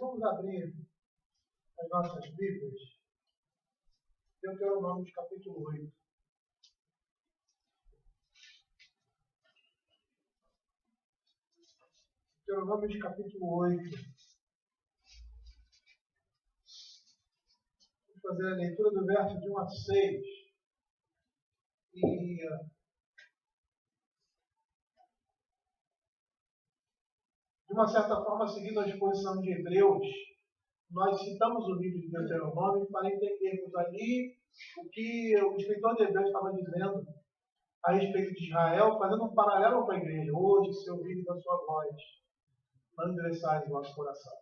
vamos abrir as nossas Bíblias. Deuteronômio capítulo 8. Deuteronômio capítulo 8. Vamos fazer a leitura do verso de 1 a 6. E de uma certa forma, seguindo a exposição de Hebreus, nós citamos o livro de Deuteronômio para entendermos ali o que o escritor de Hebreus estava dizendo a respeito de Israel, fazendo um paralelo com a igreja. Hoje, se ouvirem da sua voz, não endereçarem o vosso coração.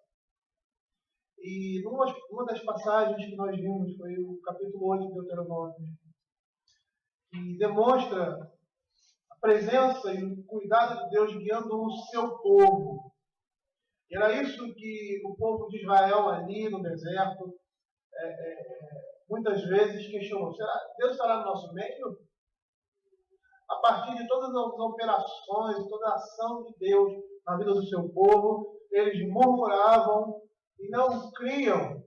E numa das passagens que nós vimos foi o capítulo 8 de Deuteronômio, que demonstra a presença e o cuidado de Deus guiando o seu povo. E era isso que o povo de Israel ali no deserto muitas vezes questionou. Será que Deus estará no nosso meio? A partir de todas as operações, toda a ação de Deus na vida do seu povo, eles murmuravam e não criam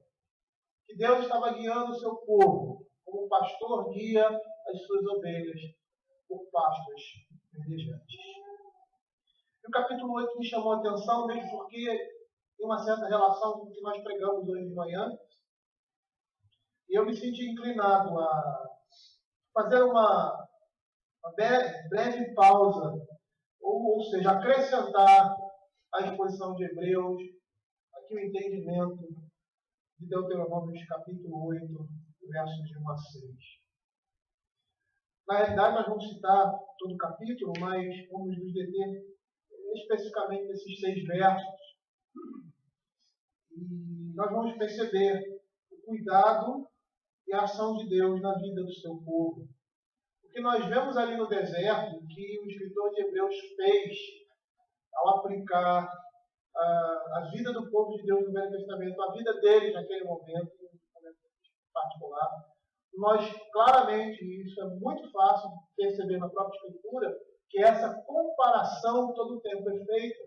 que Deus estava guiando o seu povo, como o pastor guia as suas ovelhas por pastos verdejantes. E o capítulo 8 me chamou a atenção, mesmo porque tem uma certa relação com o que nós pregamos hoje de manhã. E eu me senti inclinado a fazer uma breve pausa, ou seja, acrescentar à exposição de Hebreus, aqui o entendimento de Deuteronômio capítulo 8, versos de 1 a 6. Na realidade, nós vamos citar todo o capítulo, mas vamos nos deter especificamente nesses 6 versos. E nós vamos perceber o cuidado e a ação de Deus na vida do seu povo. Porque nós vemos ali no deserto que o escritor de Hebreus fez ao aplicar a vida do povo de Deus no Velho Testamento, a vida deles naquele momento, em particular. Nós, claramente, isso é muito fácil de perceber na própria Escritura, que essa comparação todo o tempo é feita.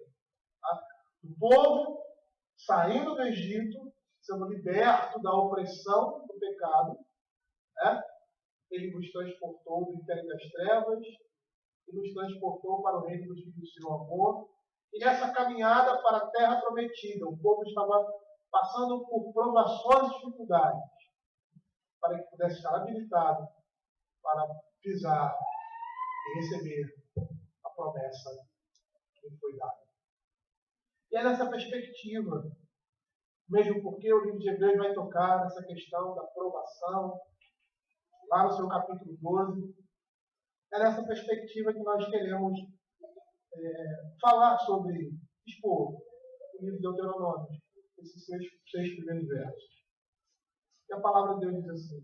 Tá? O povo saindo do Egito, sendo liberto da opressão do pecado, né? Ele nos transportou do império das trevas e nos transportou para o reino do Filho do seu amor. E nessa caminhada para a terra prometida, o povo estava passando por provações e dificuldades para que pudesse estar habilitado para pisar e receber a promessa que lhe foi dada. E é nessa perspectiva, mesmo porque o livro de Hebreus vai tocar nessa questão da provação, lá no seu capítulo 12, é nessa perspectiva que nós queremos falar sobre, expor o livro de Deuteronômio, esses 6 primeiros versos. E a palavra de Deus diz assim: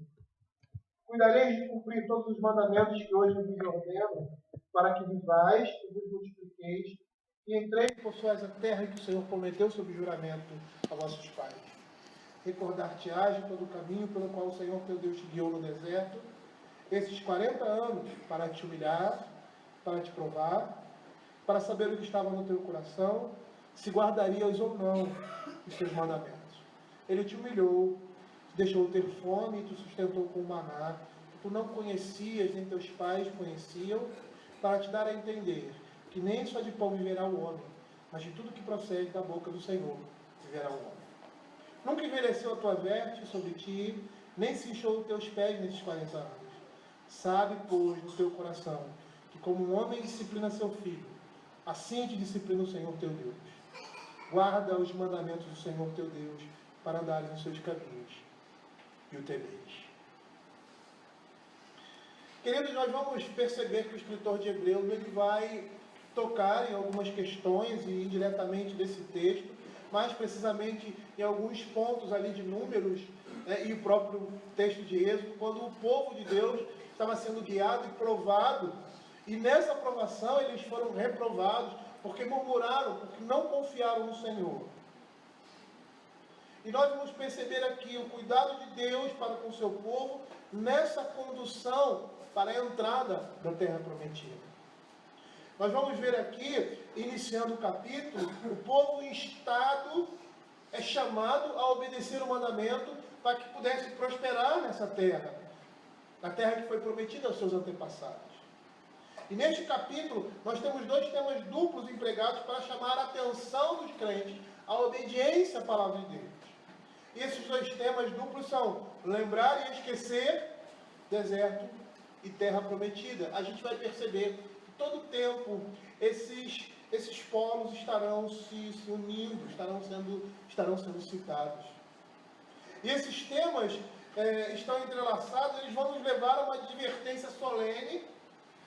cuidareis de cumprir todos os mandamentos que hoje vos ordeno, para que vivais e vos multipliqueis, e entreis e possuais a terra que o Senhor prometeu sob juramento a vossos pais. Recordar-te-ás de todo o caminho pelo qual o Senhor teu Deus te guiou no deserto, esses 40 anos, para te humilhar, para te provar, para saber o que estava no teu coração, se guardarias ou não os seus mandamentos. Ele te humilhou, te deixou ter fome e te sustentou com maná, que tu não conhecias, nem teus pais conheciam, para te dar a entender que nem só de pão viverá o homem, mas de tudo que procede da boca do Senhor viverá o homem. Nunca envelheceu a tua veste sobre ti, nem se inchou os teus pés nesses 40 anos. Sabe, pois, no teu coração, que como um homem disciplina seu filho, assim te disciplina o Senhor teu Deus. Guarda os mandamentos do Senhor teu Deus, para andares nos seus caminhos e o temeis. Queridos, nós vamos perceber que o escritor de Hebreus ele vai tocar em algumas questões e indiretamente desse texto, mais precisamente em alguns pontos ali de Números, e o próprio texto de Êxodo, quando o povo de Deus estava sendo guiado e provado, e nessa aprovação eles foram reprovados, porque murmuraram, porque não confiaram no Senhor. E nós vamos perceber aqui o cuidado de Deus para com o seu povo, nessa condução para a entrada da terra prometida. Nós vamos ver aqui, iniciando o capítulo, o povo em estado é chamado a obedecer o mandamento para que pudesse prosperar nessa terra, na terra que foi prometida aos seus antepassados. E neste capítulo, nós temos dois temas duplos empregados para chamar a atenção dos crentes à obediência à palavra de Deus. E esses dois temas duplos são lembrar e esquecer, deserto e terra prometida. A gente vai perceber que todo o tempo esses polos estarão se unindo, estarão sendo citados. E esses temas estão entrelaçados, eles vão nos levar a uma advertência solene,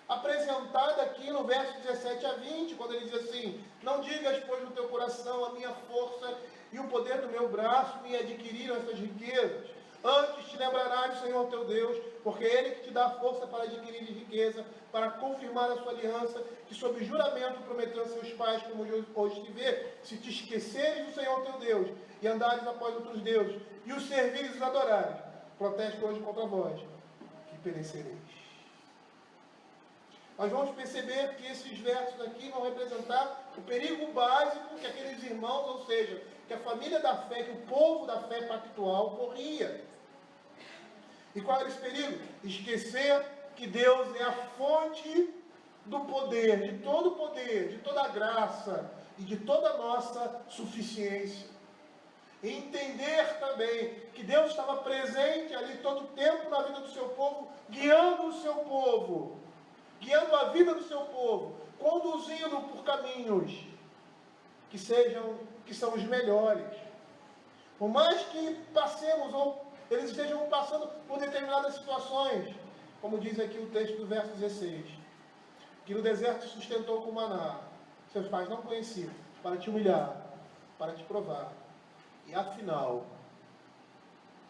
apresentada aqui no verso 17 a 20, quando ele diz assim: não digas, pois, no teu coração, a minha força e o poder do meu braço me adquiriram essas riquezas. Antes te lembrarás do Senhor teu Deus, porque é Ele que te dá a força para adquirir riqueza, para confirmar a sua aliança, que sob juramento prometeu a seus pais, como hoje te vê. Se te esqueceres do Senhor teu Deus, e andares após outros deuses, e os servires e os adorares, protesto hoje contra vós, que perecereis. Nós vamos perceber que esses versos aqui vão representar o perigo básico que aqueles irmãos, ou seja, que a família da fé, que o povo da fé pactual corria. E qual era esse perigo? Esquecer que Deus é a fonte do poder, de toda a graça e de toda a nossa suficiência. E entender também que Deus estava presente ali todo o tempo na vida do seu povo, guiando o seu povo, guiando a vida do seu povo, conduzindo por caminhos que são os melhores. Por mais que passemos, ou eles estejam passando por determinadas situações, como diz aqui o texto do verso 16, que no deserto se sustentou com maná, seus pais não conheciam, para te humilhar, para te provar, e afinal,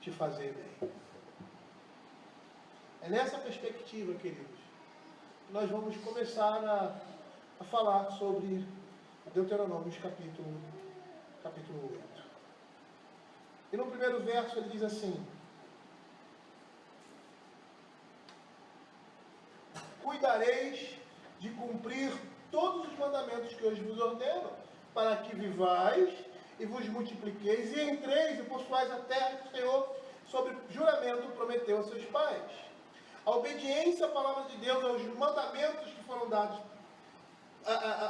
te fazer bem. É nessa perspectiva, queridos, que nós vamos começar a falar sobre Deuteronômio, capítulo 8. E no primeiro verso ele diz assim: cuidareis de cumprir todos os mandamentos que hoje vos ordeno, para que vivais e vos multipliqueis, e entreis e possuais a terra que o Senhor, sob juramento, prometeu a seus pais. A obediência à palavra de Deus, aos mandamentos que foram dados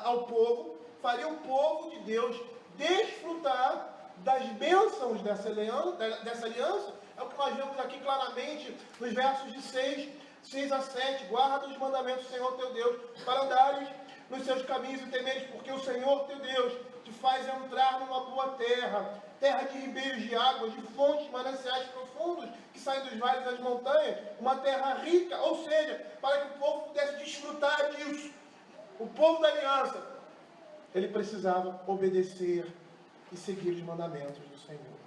ao povo, faria o povo de Deus desfrutar das bênçãos dessa aliança. É o que nós vemos aqui claramente nos versos de 6 a 7. Guarda os mandamentos do Senhor teu Deus, para andares nos seus caminhos e temeres, porque o Senhor teu Deus te faz entrar numa boa terra, terra de ribeiros de águas, de fontes, mananciais profundos, que saem dos vales das montanhas, uma terra rica, ou seja, para que o povo pudesse desfrutar disso. O povo da aliança, ele precisava obedecer e seguir os mandamentos do Senhor.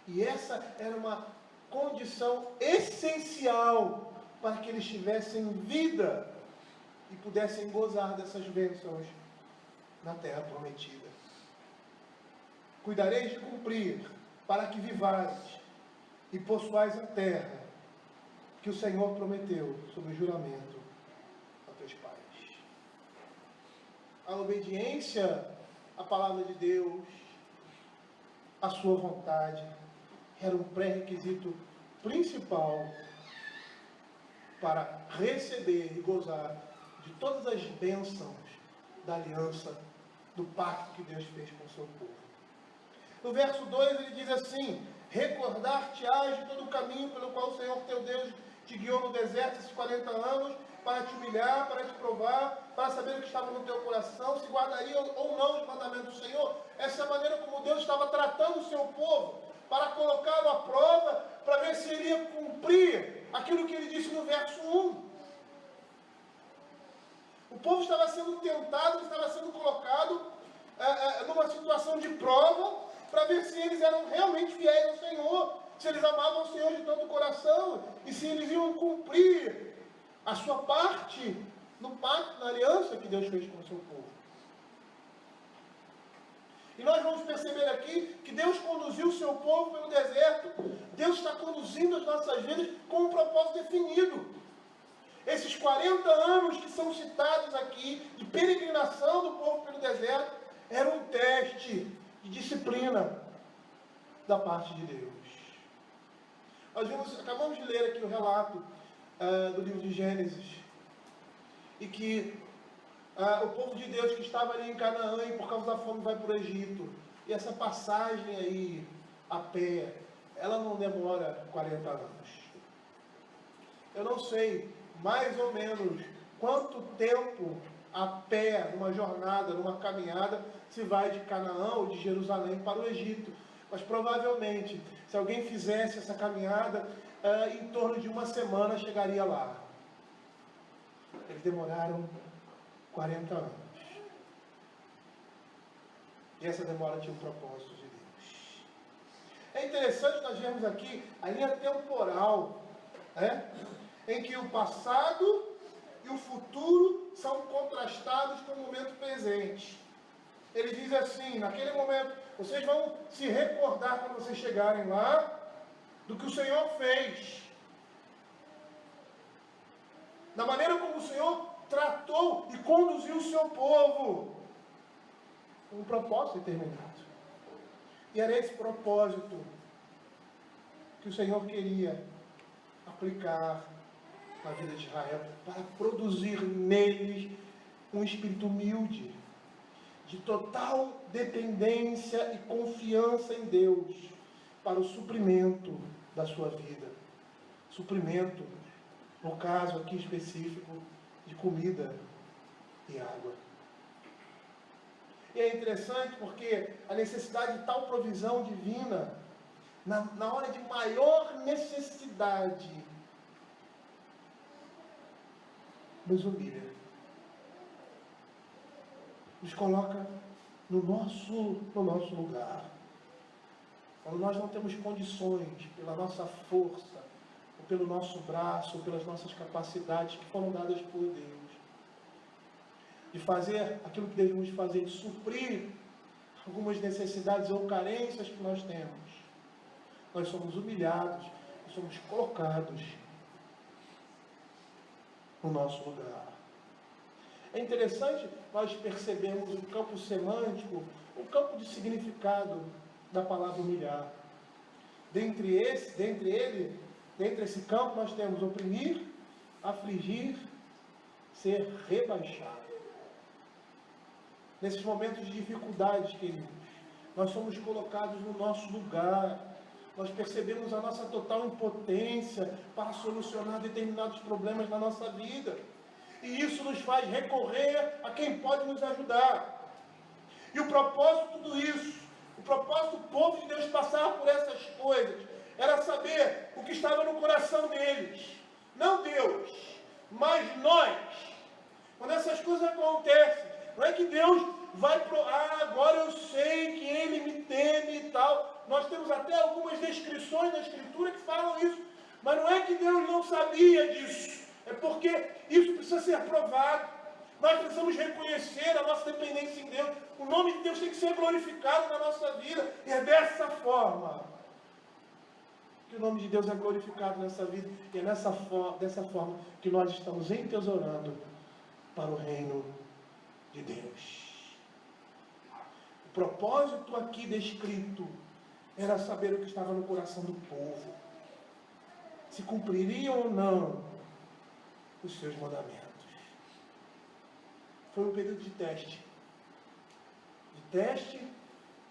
E essa era uma condição essencial para que eles tivessem vida e pudessem gozar dessas bênçãos na terra prometida. Cuidareis de cumprir, para que vivais e possuais a terra que o Senhor prometeu sob o juramento a teus pais. A obediência à palavra de Deus, à sua vontade, era um pré-requisito principal para receber e gozar de todas as bênçãos da aliança, do pacto que Deus fez com o seu povo. No verso 2 ele diz assim: recordar-te-ás de todo o caminho pelo qual o Senhor teu Deus te guiou no deserto esses 40 anos, para te humilhar, para te provar, para saber o que estava no teu coração, se guardaria ou não os mandamentos do Senhor. Essa é a maneira como Deus estava tratando o seu povo, para colocá-lo à prova, para ver se ele ia cumprir aquilo que ele disse no verso 1. O povo estava sendo tentado, estava sendo colocado numa situação de prova, para ver se eles eram realmente fiéis ao Senhor, se eles amavam o Senhor de todo o coração, e se eles iam cumprir a sua parte no pacto, na aliança que Deus fez com o seu povo. E nós vamos perceber aqui que Deus conduziu o seu povo pelo deserto. Deus está conduzindo as nossas vidas com um propósito definido. Esses 40 anos que são citados aqui, de peregrinação do povo pelo deserto, era um teste de disciplina, da parte de Deus. Acabamos de ler aqui o relato do livro de Gênesis, e que o povo de Deus que estava ali em Canaã e por causa da fome vai para o Egito. E essa passagem aí, a pé, ela não demora 40 anos. Eu não sei mais ou menos quanto tempo a pé, numa jornada, numa caminhada, se vai de Canaã ou de Jerusalém para o Egito. Mas provavelmente, se alguém fizesse essa caminhada, em torno de uma semana chegaria lá. Eles demoraram 40 anos. E essa demora tinha um propósito de Deus. É interessante nós vermos aqui a linha temporal, em que o passado e o futuro são contrastados com o momento presente. Ele diz assim, naquele momento, vocês vão se recordar quando vocês chegarem lá, do que o Senhor fez. Da maneira como o Senhor tratou e conduziu o seu povo. Um propósito determinado. E era esse propósito que o Senhor queria aplicar na vida de Israel, para produzir neles um espírito humilde, de total dependência e confiança em Deus, para o suprimento da sua vida. Suprimento, no caso aqui específico, de comida e água. E é interessante porque a necessidade de tal provisão divina, na hora de maior necessidade, nos humilha. Nos coloca no nosso lugar. Quando nós não temos condições, pela nossa força, ou pelo nosso braço, ou pelas nossas capacidades que foram dadas por Deus, de fazer aquilo que devemos fazer, de suprir algumas necessidades ou carências que nós temos, nós somos humilhados, nós somos colocados no nosso lugar. É interessante nós percebermos o campo semântico, o campo de significado da palavra humilhar. Dentre esse campo nós temos oprimir, afligir, ser rebaixado. Nesses momentos de dificuldades, queridos, nós somos colocados no nosso lugar. Nós percebemos a nossa total impotência para solucionar determinados problemas na nossa vida. E isso nos faz recorrer a quem pode nos ajudar. E o propósito de tudo isso, o propósito do povo de Deus passar por essas coisas, era saber o que estava no coração deles. Não Deus, mas nós. Quando essas coisas acontecem, não é que Deus vai agora eu sei que Ele me teme e tal. Nós temos até algumas descrições na Escritura que falam isso. Mas não é que Deus não sabia disso. É porque isso precisa ser provado. Nós precisamos reconhecer a nossa dependência em Deus. O nome de Deus tem que ser glorificado na nossa vida. E é dessa forma que o nome de Deus é glorificado nessa vida. E é dessa forma que nós estamos entesourando para o reino de Deus. O propósito aqui descrito era saber o que estava no coração do povo. Se cumpririam ou não os seus mandamentos. Foi um período de teste. De teste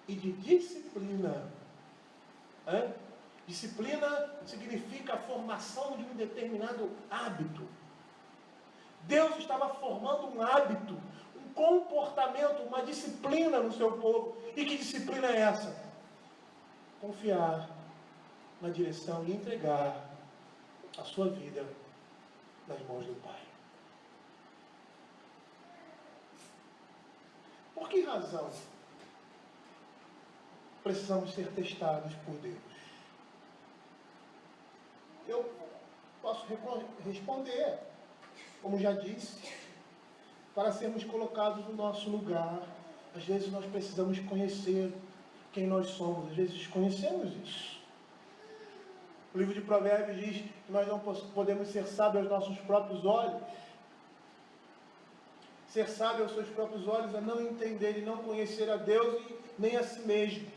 e de disciplina. Disciplina significa a formação de um determinado hábito. Deus estava formando um hábito, um comportamento, uma disciplina no seu povo. E que disciplina é essa? Confiar na direção e entregar a sua vida nas mãos do Pai. Por que razão precisamos ser testados por Deus? Eu posso responder, como já disse, para sermos colocados no nosso lugar. Às vezes nós precisamos conhecer quem nós somos, às vezes desconhecemos isso. O livro de Provérbios diz que nós não podemos ser sábios aos nossos próprios olhos. Ser sábio aos seus próprios olhos é não entender e não conhecer a Deus e nem a si mesmo.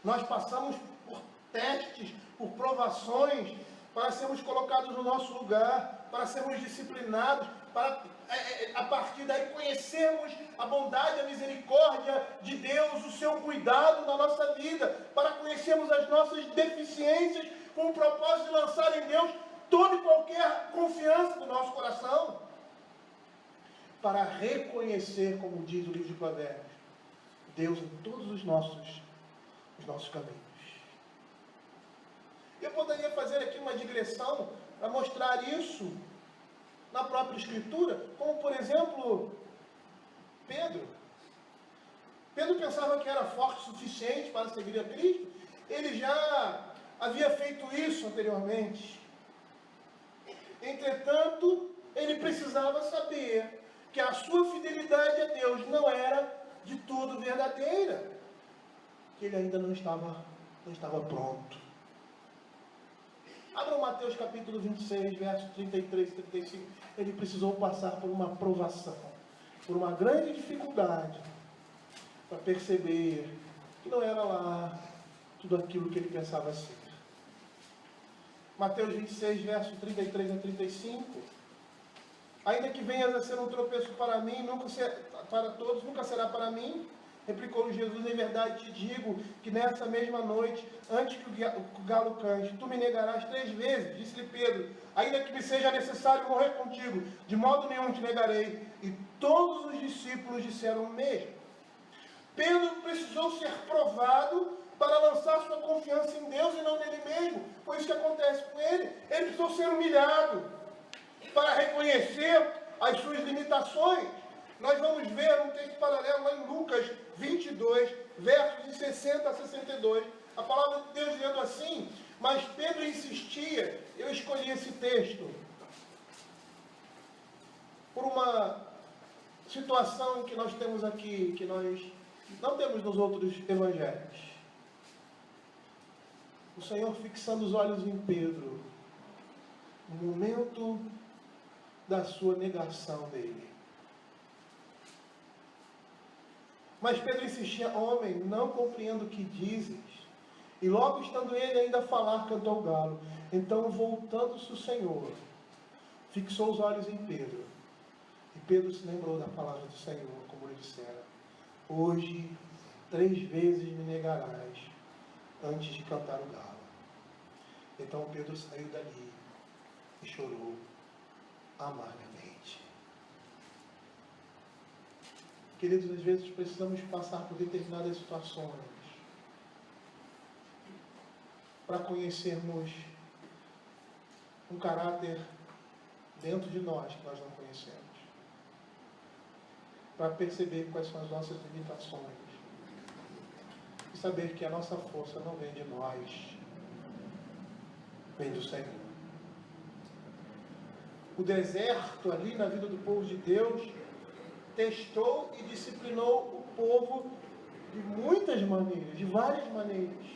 Nós passamos por testes, por provações, para sermos colocados no nosso lugar, para sermos disciplinados, para a partir daí conhecermos a bondade, a misericórdia de Deus, o seu cuidado na nossa vida, para conhecermos as nossas deficiências, com o propósito de lançar em Deus toda e qualquer confiança do nosso coração, para reconhecer, como diz o livro de Provérbios, Deus em todos os nossos caminhos. Eu poderia fazer aqui uma digressão para mostrar isso na própria Escritura, como por exemplo, Pedro. Pedro pensava que era forte o suficiente para seguir a Cristo. Ele já havia feito isso anteriormente. Entretanto, ele precisava saber que a sua fidelidade a Deus não era de todo verdadeira, que ele ainda não estava pronto. Abra Mateus capítulo 26, versos 33 e 35. Ele precisou passar por uma provação, por uma grande dificuldade, para perceber que não era lá tudo aquilo que ele pensava ser. Mateus 26, versos 33 a 35. Ainda que venhas a ser um tropeço para mim, para todos, nunca será para mim. Replicou Jesus: em verdade te digo que nessa mesma noite, antes que o galo cante, tu me negarás 3 vezes. Disse-lhe Pedro: ainda que me seja necessário morrer contigo, de modo nenhum te negarei. E todos os discípulos disseram o mesmo. Pedro precisou ser provado para lançar sua confiança em Deus e não nele mesmo. Foi isso que acontece com ele. Ele precisou ser humilhado para reconhecer as suas limitações. Nós vamos ver um texto paralelo lá em Lucas 22, versos de 60 a 62. A palavra de Deus dizendo assim: mas Pedro insistia. Eu escolhi esse texto por uma situação que nós temos aqui, que nós não temos nos outros evangelhos. O Senhor fixando os olhos em Pedro, no momento da sua negação dele. Mas Pedro insistia: homem, não compreendo o que dizes. E logo estando ele ainda a falar, cantou o galo. Então, voltando-se o Senhor, fixou os olhos em Pedro. E Pedro se lembrou da palavra do Senhor, como lhe dissera: hoje 3 vezes me negarás, antes de cantar o galo. Então Pedro saiu dali e chorou amargamente. Queridos, às vezes precisamos passar por determinadas situações para conhecermos um caráter dentro de nós que nós não conhecemos, para perceber quais são as nossas limitações e saber que a nossa força não vem de nós, vem do Senhor. O deserto ali na vida do povo de Deus testou e disciplinou o povo de muitas maneiras, de várias maneiras.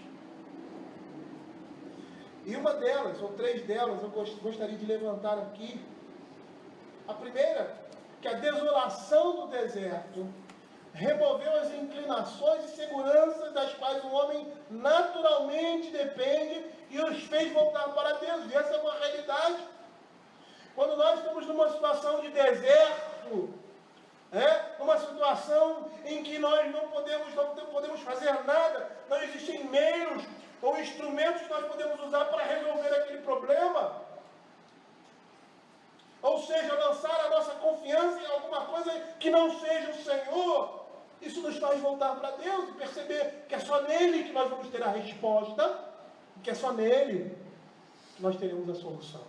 E uma delas, ou 3 delas, eu gostaria de levantar aqui. A primeira, que a desolação do deserto removeu as inclinações e seguranças das quais o homem naturalmente depende e os fez voltar para Deus. E essa é uma realidade. Quando nós estamos numa situação de deserto, numa situação em que nós não podemos fazer nada, não existem meios ou instrumentos que nós podemos usar para resolver aquele problema, ou seja, lançar a nossa confiança em alguma coisa que não seja o Senhor, isso nos faz voltar para Deus e perceber que é só nele que nós vamos ter a resposta, que é só nele que nós teremos a solução.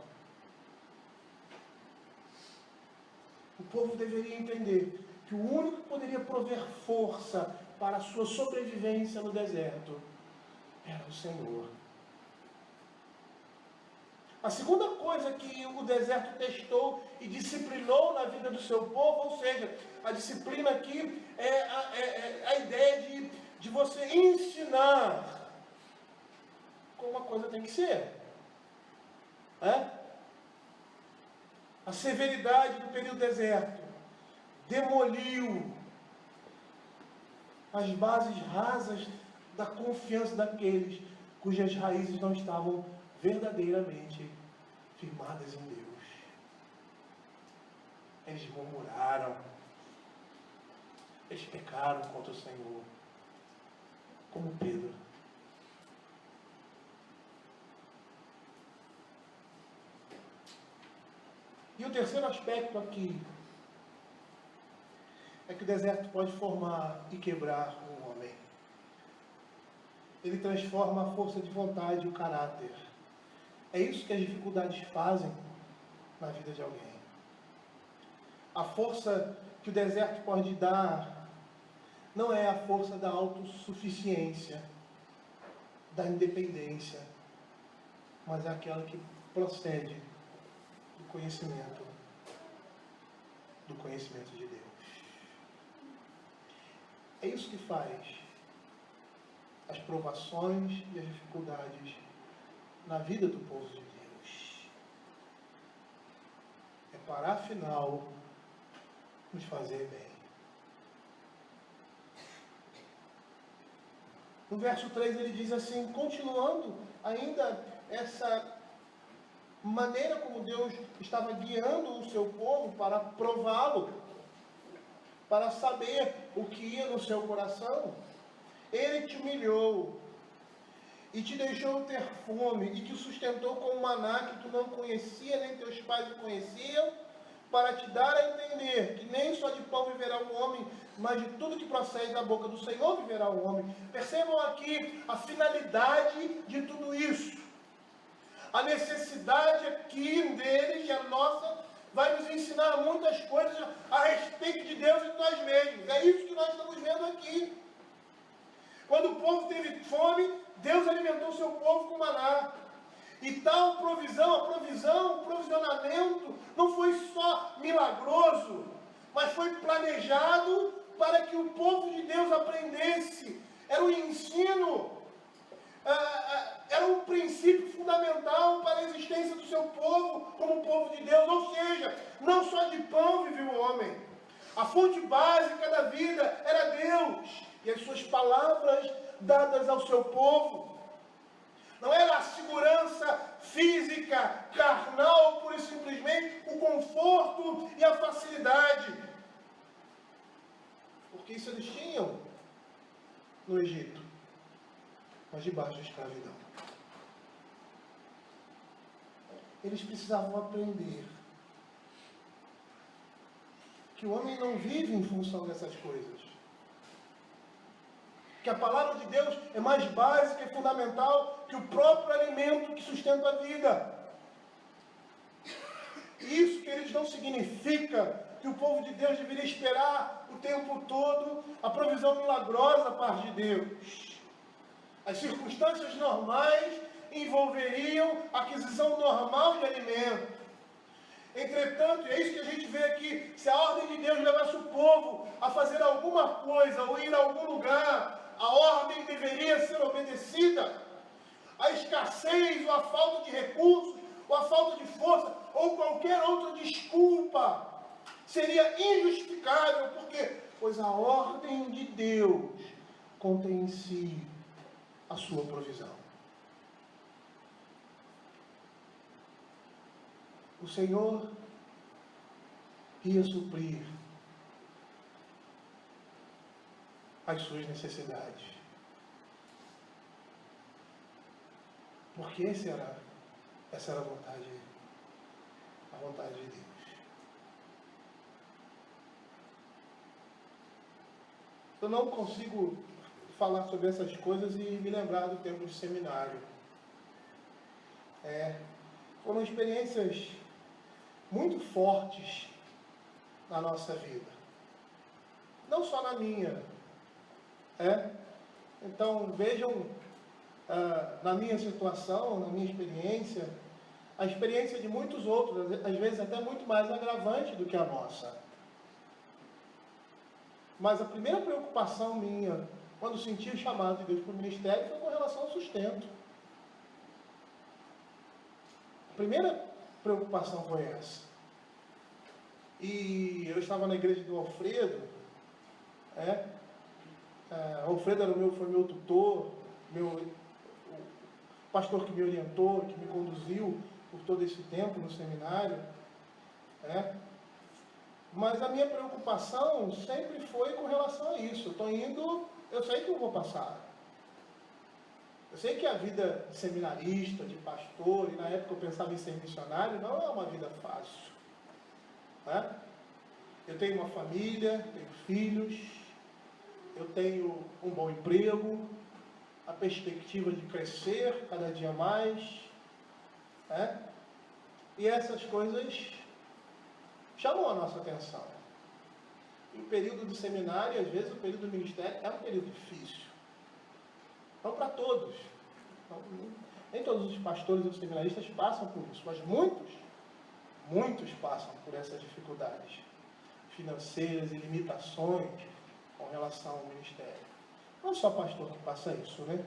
O povo deveria entender que o único que poderia prover força para a sua sobrevivência no deserto era o Senhor. A segunda coisa que o deserto testou e disciplinou na vida do seu povo, ou seja, a disciplina aqui é a ideia de você ensinar como uma coisa tem que ser. A severidade do período deserto demoliu as bases rasas da confiança daqueles cujas raízes não estavam verdadeiramente firmadas em Deus. Eles murmuraram, eles pecaram contra o Senhor, como Pedro. E o terceiro aspecto aqui é que o deserto pode formar e quebrar um homem. Ele transforma a força de vontade e o caráter. É isso que as dificuldades fazem na vida de alguém. A força que o deserto pode dar não é a força da autossuficiência, da independência, mas é aquela que procede do conhecimento de Deus. É isso que faz as provações e as dificuldades na vida do povo de Deus. É para, afinal, nos fazer bem. No verso 3 ele diz assim, continuando ainda essa maneira como Deus estava guiando o seu povo para prová-lo, para saber o que ia no seu coração. Ele te humilhou e te deixou ter fome e te sustentou com um maná que tu não conhecia, nem teus pais o conheciam, para te dar a entender que nem só de pão viverá o homem, mas de tudo que procede da boca do Senhor viverá o homem. Percebam aqui a finalidade de tudo isso. A necessidade aqui deles e a nossa vai nos ensinar muitas coisas a respeito de Deus e de nós mesmos. É isso que nós estamos vendo aqui. Quando o povo teve fome, Deus alimentou o seu povo com maná. E tal provisão, o provisionamento não foi só milagroso, mas foi planejado para que o povo de Deus aprendesse. Era um ensino, era um princípio fundamental para a existência do seu povo como povo de Deus. Ou seja, não só de pão vive o homem. A fonte básica da vida era Deus e as suas palavras dadas ao seu povo. Não era a segurança física, carnal, pura e simplesmente, o conforto e a facilidade. Porque isso eles tinham no Egito, mas debaixo da escravidão. Eles precisavam aprender que o homem não vive em função dessas coisas. Que a palavra de Deus é mais básica e fundamental que o próprio alimento que sustenta a vida. Isso, queridos, não significa que o povo de Deus deveria esperar o tempo todo a provisão milagrosa da parte de Deus. As circunstâncias normais envolveriam a aquisição normal de alimento. Entretanto, é isso que a gente vê aqui, se a ordem de Deus levasse o povo a fazer alguma coisa ou ir a algum lugar, a ordem deveria ser obedecida. A escassez ou a falta de recursos, ou a falta de força, ou qualquer outra desculpa seria injustificável, pois a ordem de Deus contém em si a sua provisão. O Senhor ia suprir as suas necessidades. Porque essa era a vontade de Deus. Eu não consigo falar sobre essas coisas e me lembrar do tempo de seminário. Foram experiências muito fortes na nossa vida. Não só na minha. Então, vejam, na minha situação, na minha experiência, a experiência de muitos outros, às vezes até muito mais agravante do que a nossa. Mas a primeira preocupação minha, quando senti o chamado de Deus para o ministério, foi com relação ao sustento. A primeira preocupação foi essa. E eu estava na igreja do Alfredo, Alfredo foi meu tutor, o pastor que me orientou, que me conduziu por todo esse tempo no seminário. Mas a minha preocupação sempre foi com relação a isso. Eu estou indo, eu sei que eu vou passar. Eu sei que a vida de seminarista, de pastor, e na época eu pensava em ser missionário, não é uma vida fácil. Eu tenho uma família, tenho filhos, eu tenho um bom emprego, a perspectiva de crescer cada dia mais. E essas coisas chamam a nossa atenção. E o período do seminário, às vezes o período do ministério, é um período difícil. Não para todos. Nem todos os pastores ou seminaristas passam por isso, mas muitos passam por essas dificuldades financeiras e limitações com relação ao ministério. Não é só pastor que passa isso, né?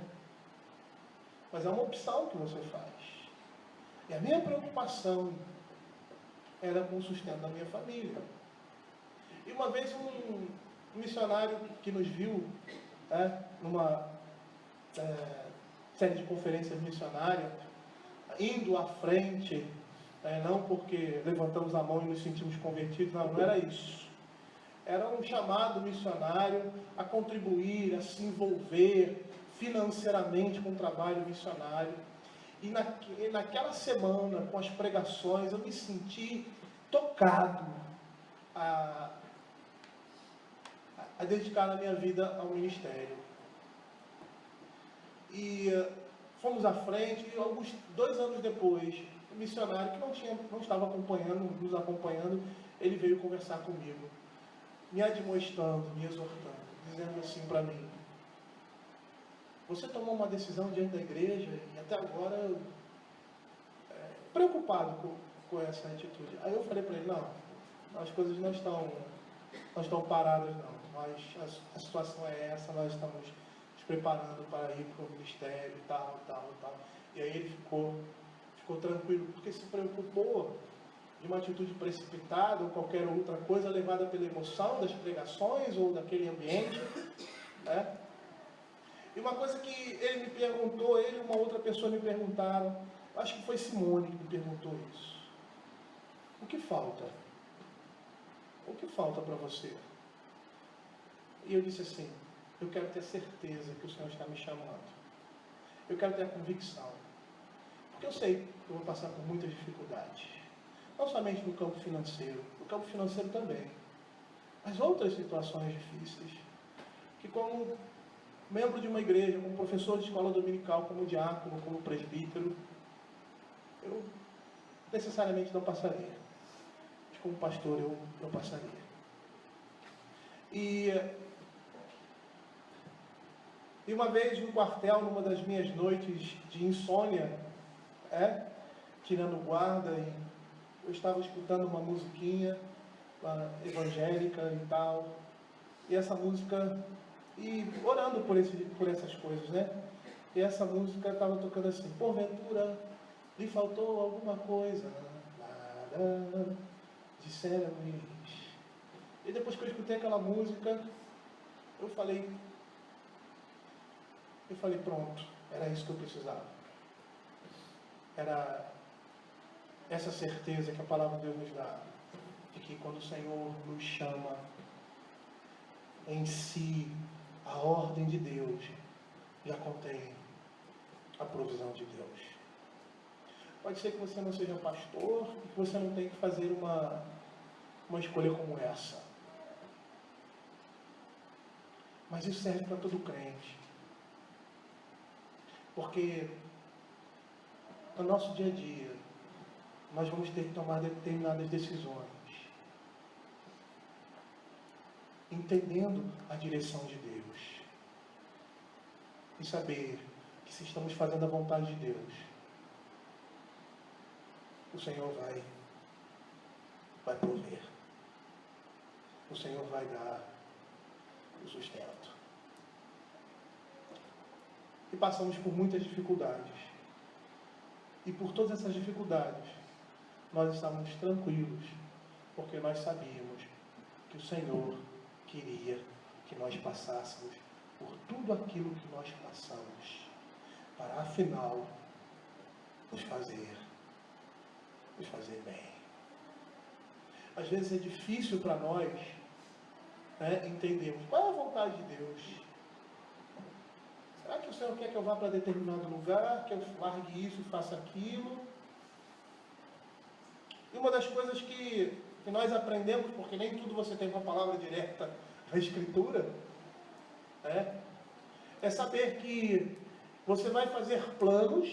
Mas é uma opção que você faz. E a minha preocupação era com o sustento da minha família. E uma vez um missionário que nos viu numa série de conferências missionárias, indo à frente, não porque levantamos a mão e nos sentimos convertidos, não era isso. Era um chamado missionário a contribuir, a se envolver financeiramente com o trabalho missionário. E naquela semana, com as pregações, eu me senti tocado a dedicar a minha vida ao ministério. E fomos à frente, e 2 anos depois, o missionário que não estava nos acompanhando, ele veio conversar comigo, me admoestando, me exortando, dizendo assim para mim: você tomou uma decisão diante da igreja e até agora preocupado com essa atitude. Aí eu falei para ele: não, as coisas não estão paradas não, mas a situação é essa, nós estamos nos preparando para ir para o ministério e tal. E aí ele ficou tranquilo, porque se preocupou de uma atitude precipitada ou qualquer outra coisa levada pela emoção das pregações ou daquele ambiente. E uma coisa que ele me perguntou, ele e uma outra pessoa me perguntaram, acho que foi Simone que me perguntou isso: o que falta? O que falta para você? E eu disse assim: eu quero ter certeza que o Senhor está me chamando. Eu quero ter a convicção. Porque eu sei que eu vou passar por muitas dificuldades. Não somente no campo financeiro também. Mas outras situações difíceis. Que como membro de uma igreja, como professor de escola dominical, como diácono, como presbítero, eu necessariamente não passaria. Mas como pastor eu passaria. E uma vez no quartel, numa das minhas noites de insônia, tirando guarda, e eu estava escutando uma musiquinha evangélica e tal, e essa música, e orando por essas coisas, e essa música estava tocando assim: porventura lhe faltou alguma coisa, nada, disseram-me. E depois que eu escutei aquela música, eu falei, pronto, era isso que eu precisava. Era essa certeza que a palavra de Deus nos dá, de que quando o Senhor nos chama, em si, a ordem de Deus já contém a provisão de Deus. Pode ser que você não seja pastor e que você não tenha que fazer uma escolha como essa. Mas isso serve para todo crente. Porque no nosso dia a dia, nós vamos ter que tomar determinadas decisões, entendendo a direção de Deus. E saber que se estamos fazendo a vontade de Deus, o Senhor vai prover. O Senhor vai dar o sustento. E passamos por muitas dificuldades. E por todas essas dificuldades, nós estávamos tranquilos, porque nós sabíamos que o Senhor queria que nós passássemos por tudo aquilo que nós passamos, para afinal nos fazer bem. Às vezes é difícil para nós entendermos qual é a vontade de Deus. Será que o Senhor quer que eu vá para determinado lugar, que eu largue isso e faça aquilo? E uma das coisas que nós aprendemos, porque nem tudo você tem uma palavra direta na Escritura, é saber que você vai fazer planos,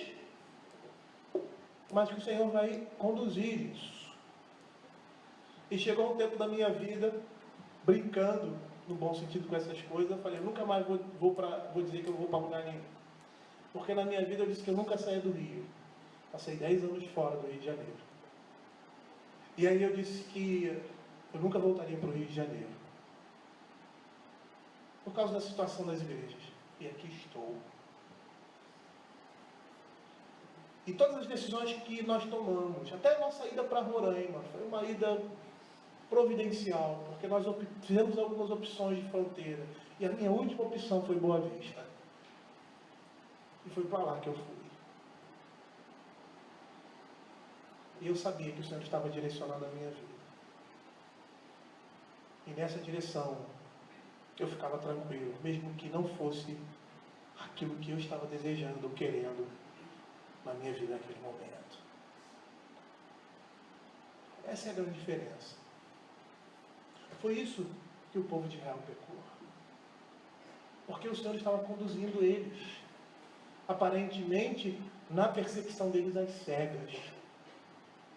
mas que o Senhor vai conduzir isso. E chegou um tempo da minha vida, brincando, no bom sentido com essas coisas, eu falei, eu nunca mais vou dizer que eu vou para lugar nenhum. Porque na minha vida eu disse que eu nunca saía do Rio. Passei 10 anos fora do Rio de Janeiro. E aí eu disse que eu nunca voltaria para o Rio de Janeiro. Por causa da situação das igrejas. E aqui estou. E todas as decisões que nós tomamos, até a nossa ida para Roraima, foi uma ida providencial, porque nós fizemos algumas opções de fronteira. E a minha última opção foi Boa Vista. E foi para lá que eu fui. E eu sabia que o Senhor estava direcionando a minha vida. E nessa direção, eu ficava tranquilo, mesmo que não fosse aquilo que eu estava desejando, querendo, na minha vida naquele momento. Essa é a grande diferença. Foi isso que o povo de Israel pecou. Porque o Senhor estava conduzindo eles, aparentemente, na percepção deles às cegas.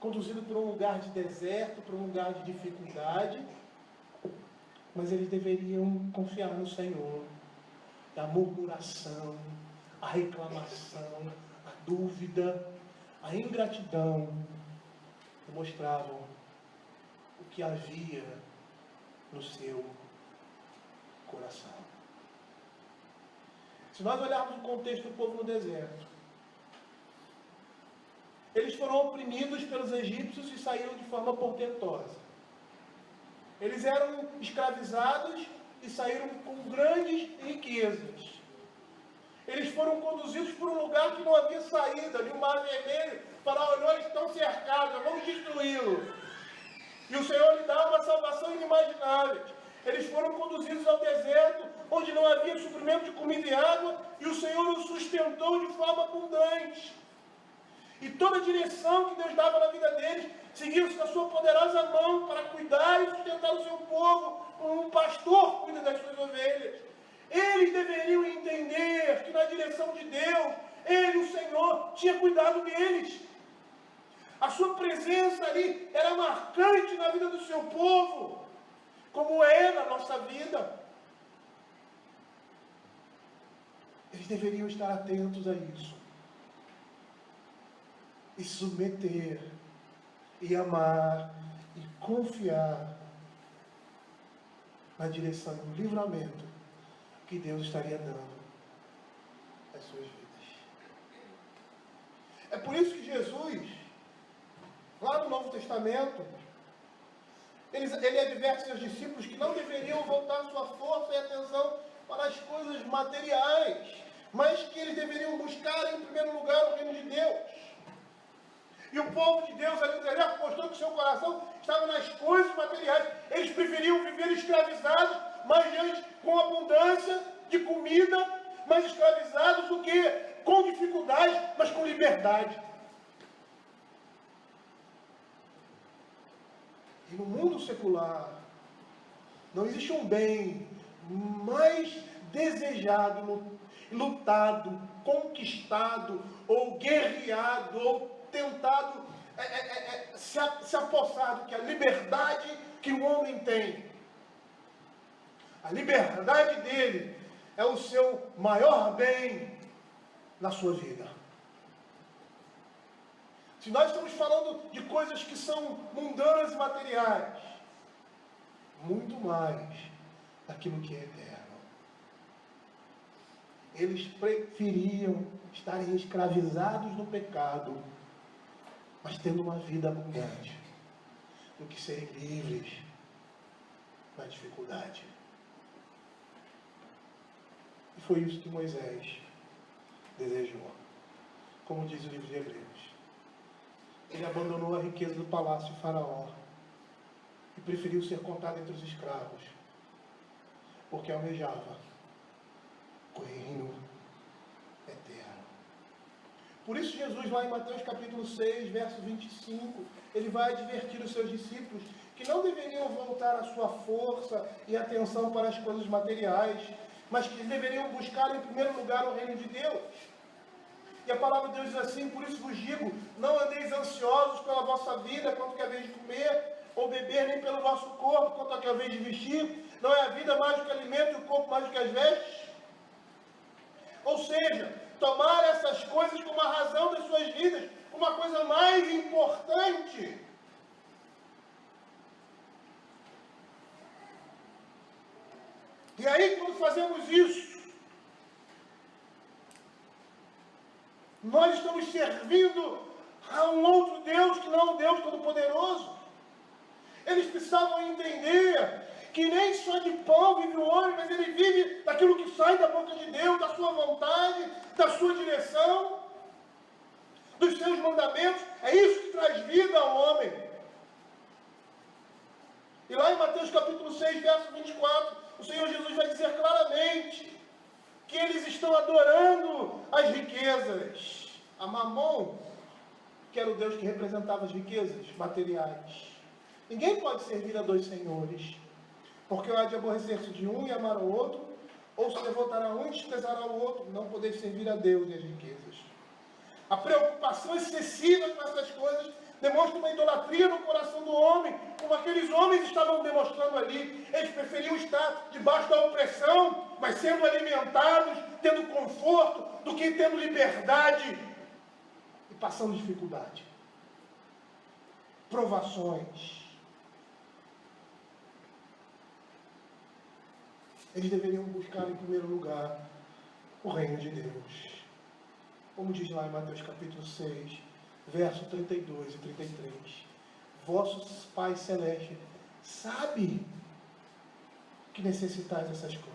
Conduzido por um lugar de deserto, por um lugar de dificuldade, mas eles deveriam confiar no Senhor. A murmuração, a reclamação, a dúvida, a ingratidão mostravam o que havia no seu coração. Se nós olharmos o contexto do povo no deserto, eles foram oprimidos pelos egípcios e saíram de forma portentosa. Eles eram escravizados e saíram com grandes riquezas. Eles foram conduzidos por um lugar que não havia saída, ali o Mar Vermelho. Faraó olhou, eles estão cercados, vamos destruí-los. E o Senhor lhe dá uma salvação inimaginável. Eles foram conduzidos ao deserto, onde não havia suprimento de comida e água, e o Senhor os sustentou de forma abundante. E toda a direção que Deus dava na vida deles, seguiu-se na sua poderosa mão para cuidar e sustentar o seu povo, como um pastor cuida das suas ovelhas. Eles deveriam entender que na direção de Deus, Ele, o Senhor, tinha cuidado deles. A sua presença ali era marcante na vida do seu povo, como é na nossa vida. Eles deveriam estar atentos a isso. E submeter, e amar, e confiar na direção do livramento que Deus estaria dando às suas vidas. É por isso que Jesus, lá no Novo Testamento, ele adverte seus discípulos que não deveriam voltar sua força e atenção para as coisas materiais, mas que eles deveriam buscar em primeiro lugar o reino de Deus. E o povo de Deus ali no deserto mostrou que o seu coração estava nas coisas materiais. Eles preferiam viver escravizados, mas diante com abundância de comida, mas escravizados do que com dificuldade, mas com liberdade. E no mundo secular, não existe um bem mais desejado, lutado, conquistado, ou guerreado, ou tentado se apossar do que a liberdade que o homem tem. A liberdade dele é o seu maior bem na sua vida. Se nós estamos falando de coisas que são mundanas e materiais, muito mais daquilo que é eterno. Eles preferiam estarem escravizados no pecado, mas tendo uma vida abundante, do que serem livres na dificuldade. foi isso que Moisés desejou. Como diz o livro de Hebreus. Ele abandonou a riqueza do palácio de Faraó e preferiu ser contado entre os escravos, porque almejava o reino eterno. Por isso Jesus, lá em Mateus capítulo 6, verso 25, ele vai advertir os seus discípulos que não deveriam voltar a sua força e atenção para as coisas materiais, mas que deveriam buscar em primeiro lugar o reino de Deus. E a palavra de Deus diz assim: por isso vos digo, não andeis ansiosos pela vossa vida, quanto que é a vez de comer ou beber, nem pelo vosso corpo, quanto que é a vez de vestir. Não é a vida mais do que alimento e o corpo mais do que as vestes? Ou seja, tomar essas coisas como a razão das suas vidas, como a coisa mais importante. E aí, quando fazemos isso, nós estamos servindo a um outro Deus que não é o Deus Todo-Poderoso. Eles precisavam entender que nem só de pão vive o homem, mas ele vive daquilo que sai da boca de Deus, da sua vontade, da sua direção, dos seus mandamentos. É isso que traz vida ao homem. E lá em Mateus capítulo 6, verso 24, o Senhor Jesus vai dizer claramente que eles estão adorando as riquezas. A Mamon, que era o Deus que representava as riquezas materiais. Ninguém pode servir a dois senhores, porque há de aborrecer-se de um e amar ao outro, ou se devotará a um e desprezará o outro, não poder servir a Deus e as riquezas. A preocupação excessiva com essas coisas demonstra uma idolatria no coração do homem, como aqueles homens estavam demonstrando ali. Eles preferiam estar debaixo da opressão, mas sendo alimentados, tendo conforto, do que tendo liberdade e passando dificuldade, provações. Eles deveriam buscar em primeiro lugar o reino de Deus. Como diz lá em Mateus capítulo 6, verso 32 e 33. Vosso Pai Celeste sabe que necessitais dessas coisas.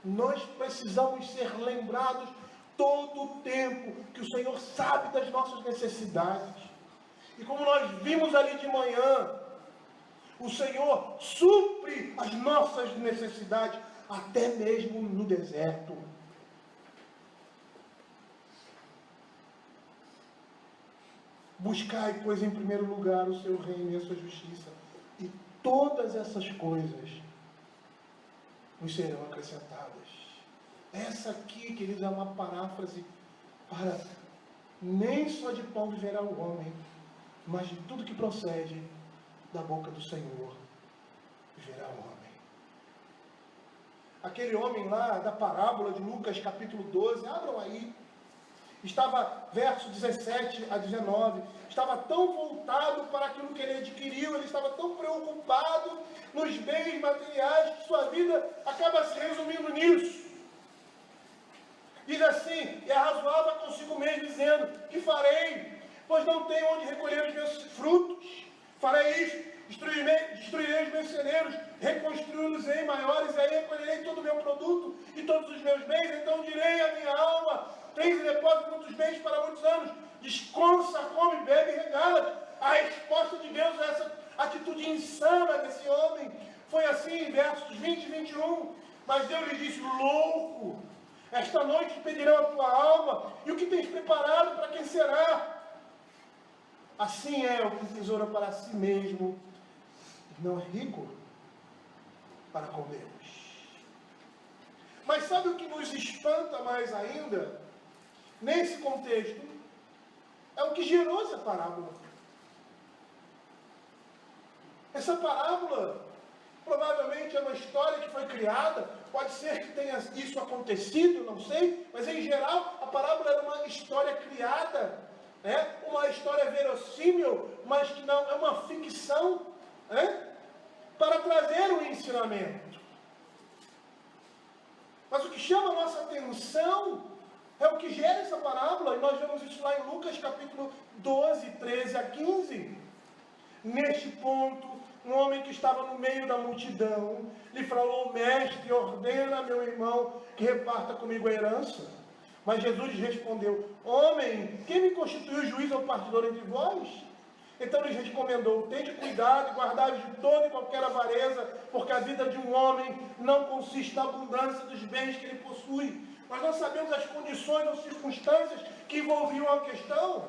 Nós precisamos ser lembrados todo o tempo que o Senhor sabe das nossas necessidades. E como nós vimos ali de manhã, o Senhor supre as nossas necessidades, até mesmo no deserto. Buscai, pois, em primeiro lugar o seu reino e a sua justiça, e todas essas coisas nos serão acrescentadas. Essa aqui, queridos, é uma paráfrase para nem só de pão viverá o homem, mas de tudo que procede da boca do Senhor viverá o homem. Aquele homem lá da parábola de Lucas capítulo 12, abram aí, estava, verso 17 a 19, estava tão voltado para aquilo que ele adquiriu, ele estava tão preocupado nos bens materiais, que sua vida acaba se resumindo nisso. Diz assim: e arrazoava consigo mesmo, dizendo: que farei? Pois não tenho onde recolher os meus frutos. Farei isto, destruirei os meus celeiros, reconstruí-los-ei maiores, e aí recolherei todo o meu produto e todos os meus bens. Então direi à minha alma: tens em depósito muitos bens para muitos anos, descansa, come, bebe e regala. A resposta de Deus a essa atitude insana desse homem foi assim, em versos 20 e 21. Mas Deus lhe disse: louco, esta noite pedirão a tua alma, e o que tens preparado para quem será? Assim é o que tesoura para si mesmo, não é rico para com Deus. Mas sabe o que nos espanta mais ainda, nesse contexto? É o que gerou essa parábola. Essa parábola provavelmente é uma história que foi criada, pode ser que tenha isso acontecido, não sei, mas em geral a parábola era uma história criada, uma história verossímil, mas que não é uma ficção, para trazer um ensinamento. Mas o que chama a nossa atenção é o que gera essa parábola, e nós vemos isso lá em Lucas capítulo 12, 13 a 15. Neste ponto, um homem que estava no meio da multidão, lhe falou: mestre, ordena meu irmão que reparta comigo a herança. Mas Jesus lhe respondeu: homem, quem me constituiu juiz ou partidor entre vós? Então lhes recomendou: tende cuidado e guardai de toda e qualquer avareza, porque a vida de um homem não consiste na abundância dos bens que ele possui. Nós não sabemos as condições ou circunstâncias que envolviam a questão,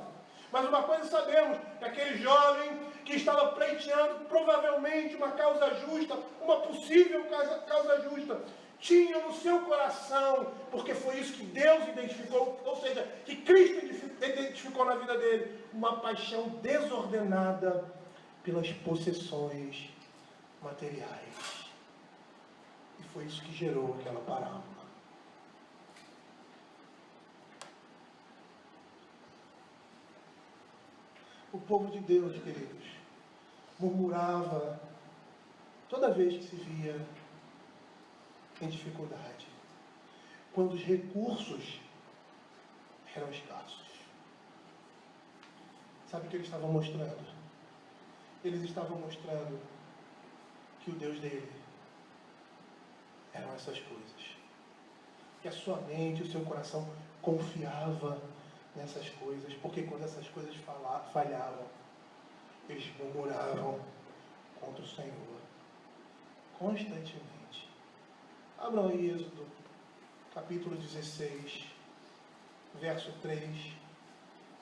mas uma coisa sabemos, que aquele jovem que estava pleiteando provavelmente uma causa justa, uma possível causa justa, tinha no seu coração, porque foi isso que Deus identificou, ou seja, que Cristo identificou na vida dele, uma paixão desordenada pelas possessões materiais. E foi isso que gerou aquela parábola. O povo de Deus, queridos, murmurava toda vez que se via em dificuldade, quando os recursos eram escassos. Sabe o que eles estavam mostrando? Eles estavam mostrando que o Deus dele eram essas coisas. Que a sua mente, o seu coração confiava nessas coisas, porque quando essas coisas falhavam, eles murmuravam contra o Senhor constantemente. Abram aí Êxodo, capítulo 16, verso 3.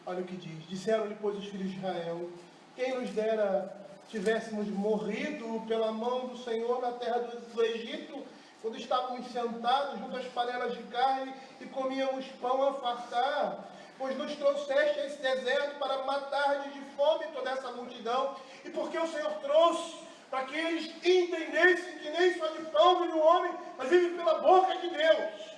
Olha o que diz: disseram-lhe, pois, os filhos de Israel: quem nos dera tivéssemos morrido pela mão do Senhor na terra do Egito, quando estávamos sentados junto às panelas de carne e comíamos pão a fartar, pois nos trouxeste a esse deserto para matar de fome toda essa multidão. E porque o Senhor trouxe para que eles entendessem que nem só de pão vive o homem, mas vive pela boca de Deus.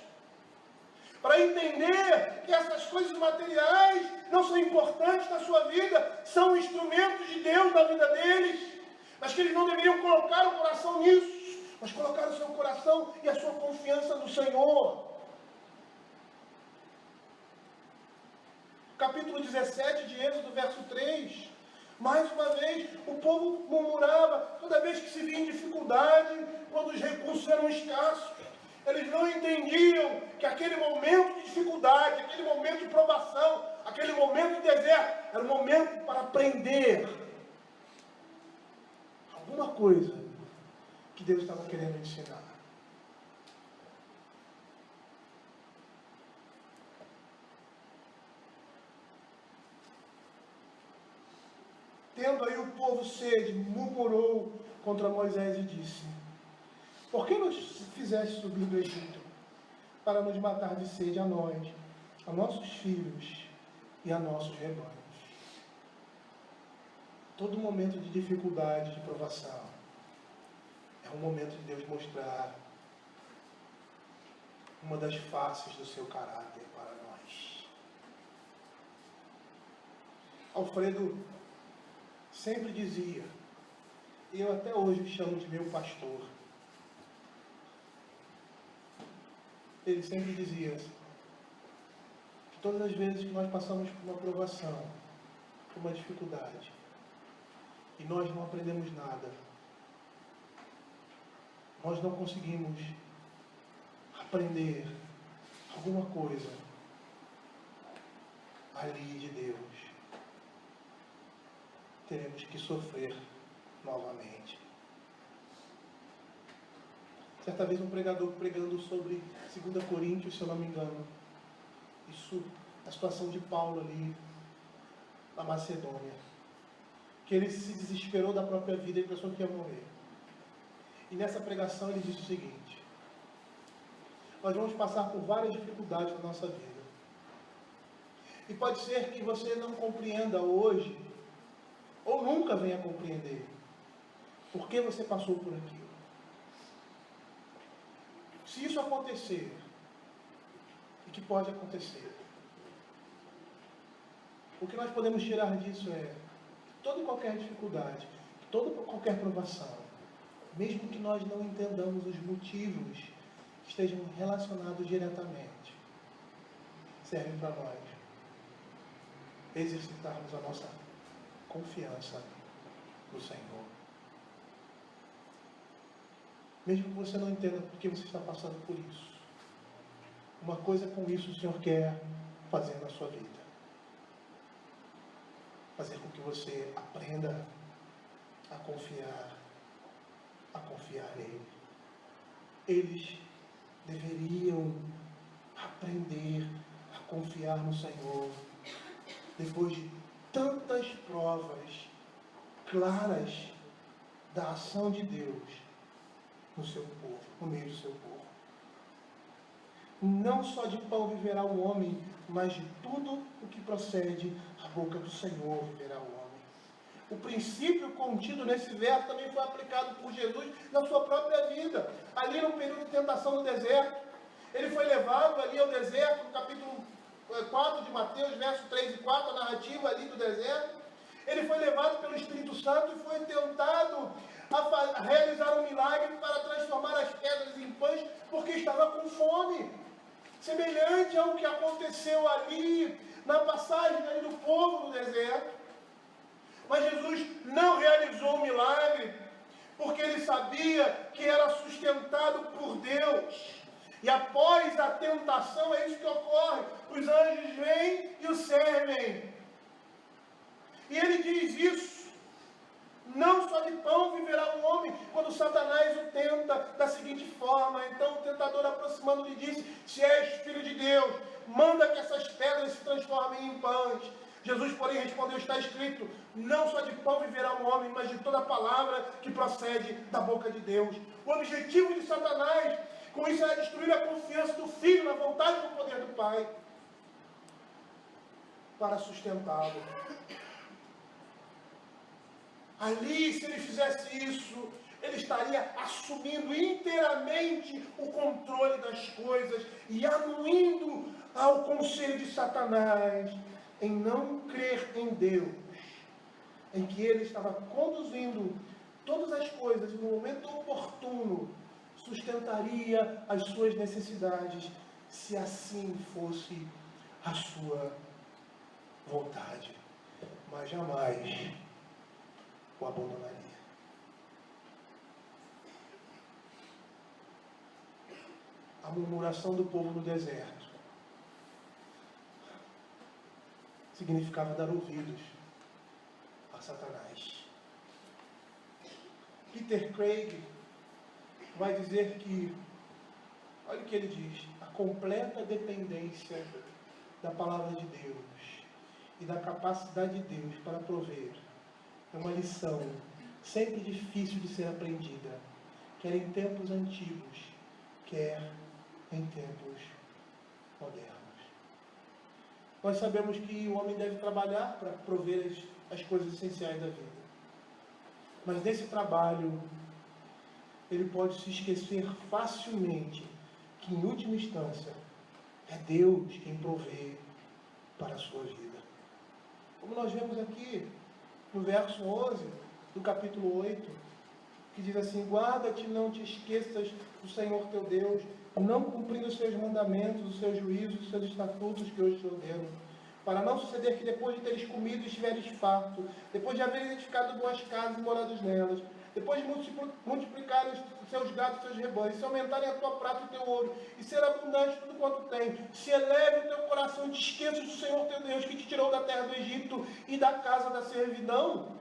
Para entender que essas coisas materiais não são importantes na sua vida, são instrumentos de Deus na vida deles, mas que eles não deveriam colocar o coração nisso, mas colocar o seu coração e a sua confiança no Senhor. Capítulo 17 de Êxodo, verso 3. Mais uma vez, o povo murmurava toda vez que se via em dificuldade, quando os recursos eram escassos. Eles não entendiam que aquele momento de dificuldade, aquele momento de provação, aquele momento de deserto, era um momento para aprender alguma coisa que Deus estava querendo ensinar. Tendo aí o povo sede, murmurou contra Moisés e disse: por que nos fizeste subir do Egito para nos matar de sede a nós, a nossos filhos e a nossos rebanhos? Todo momento de dificuldade, de provação, é um momento de Deus mostrar uma das faces do seu caráter para nós. Alfredo sempre dizia, e eu até hoje o chamo de meu pastor, ele sempre dizia que todas as vezes que nós passamos por uma provação, por uma dificuldade, e nós não aprendemos nada, nós não conseguimos aprender alguma coisa ali de Deus, teremos que sofrer novamente. Certa vez um pregador pregando sobre 2 Coríntios, se eu não me engano, isso, a situação de Paulo ali na Macedônia, que ele se desesperou da própria vida e pensou que ia morrer. E nessa pregação ele disse o seguinte: nós vamos passar por várias dificuldades na nossa vida, e pode ser que você não compreenda hoje, ou nunca venha compreender, por que você passou por aquilo. Se isso acontecer, e que pode acontecer, o que nós podemos tirar disso é que toda e qualquer dificuldade, toda e qualquer provação, mesmo que nós não entendamos os motivos que estejam relacionados diretamente, servem para nós exercitarmos a nossa confiança no Senhor. Mesmo que você não entenda por que você está passando por isso. Uma coisa com isso o Senhor quer fazer na sua vida. Fazer com que você aprenda a confiar nele. Eles deveriam aprender a confiar no Senhor depois de tantas provas claras da ação de Deus no seu povo, no meio do seu povo. Não só de pão viverá o homem, mas de tudo o que procede da boca do Senhor viverá o homem. O princípio contido nesse verso também foi aplicado por Jesus na sua própria vida. Ali no período de tentação no deserto, ele foi levado ali ao deserto, no capítulo 4 de Mateus, verso 3 e 4, a narrativa ali do deserto. Ele foi levado pelo Espírito Santo e foi tentado a realizar um milagre para transformar as pedras em pães, porque estava com fome. Semelhante ao que aconteceu ali, na passagem ali do povo no deserto. Mas Jesus não realizou o milagre, porque ele sabia que era sustentado por Deus. E após a tentação, é isso que ocorre. Os anjos vêm e o servem. E ele diz isso. Não só de pão viverá o homem, quando Satanás o tenta da seguinte forma. Então o tentador, aproximando, lhe disse: se és filho de Deus, manda que essas pedras se transformem em pães. Jesus, porém, respondeu: está escrito, não só de pão viverá o homem, mas de toda palavra que procede da boca de Deus. O objetivo de Satanás, com isso, é destruir a confiança do Filho na vontade e no poder do Pai, para sustentá-lo. Ali, se ele fizesse isso, ele estaria assumindo inteiramente o controle das coisas e anuindo ao conselho de Satanás em não crer em Deus, em que ele estava conduzindo todas as coisas e no momento oportuno sustentaria as suas necessidades, se assim fosse a sua vontade, mas jamais o abandonaria. A murmuração do povo no deserto significava dar ouvidos a Satanás. Peter Craig vai dizer que, olha o que ele diz: a completa dependência da palavra de Deus e da capacidade de Deus para prover é uma lição sempre difícil de ser aprendida, quer em tempos antigos, quer em tempos modernos. Nós sabemos que o homem deve trabalhar para prover as coisas essenciais da vida. Mas nesse trabalho, ele pode se esquecer facilmente que, em última instância, é Deus quem provê para a sua vida. Como nós vemos aqui no verso 11 do capítulo 8, que diz assim: guarda-te, não te esqueças do Senhor teu Deus, não cumprindo os seus mandamentos, os seus juízos, os seus estatutos que hoje te ordeno, para não suceder que depois de teres comido estiveres farto, depois de haver edificado boas casas e morados nelas, depois de multiplicar os seus gados e os seus rebanhos, se aumentarem a tua prata e o teu ouro, e ser abundante tudo quanto tem, se eleve o teu coração e te esqueças do Senhor teu Deus, que te tirou da terra do Egito e da casa da servidão.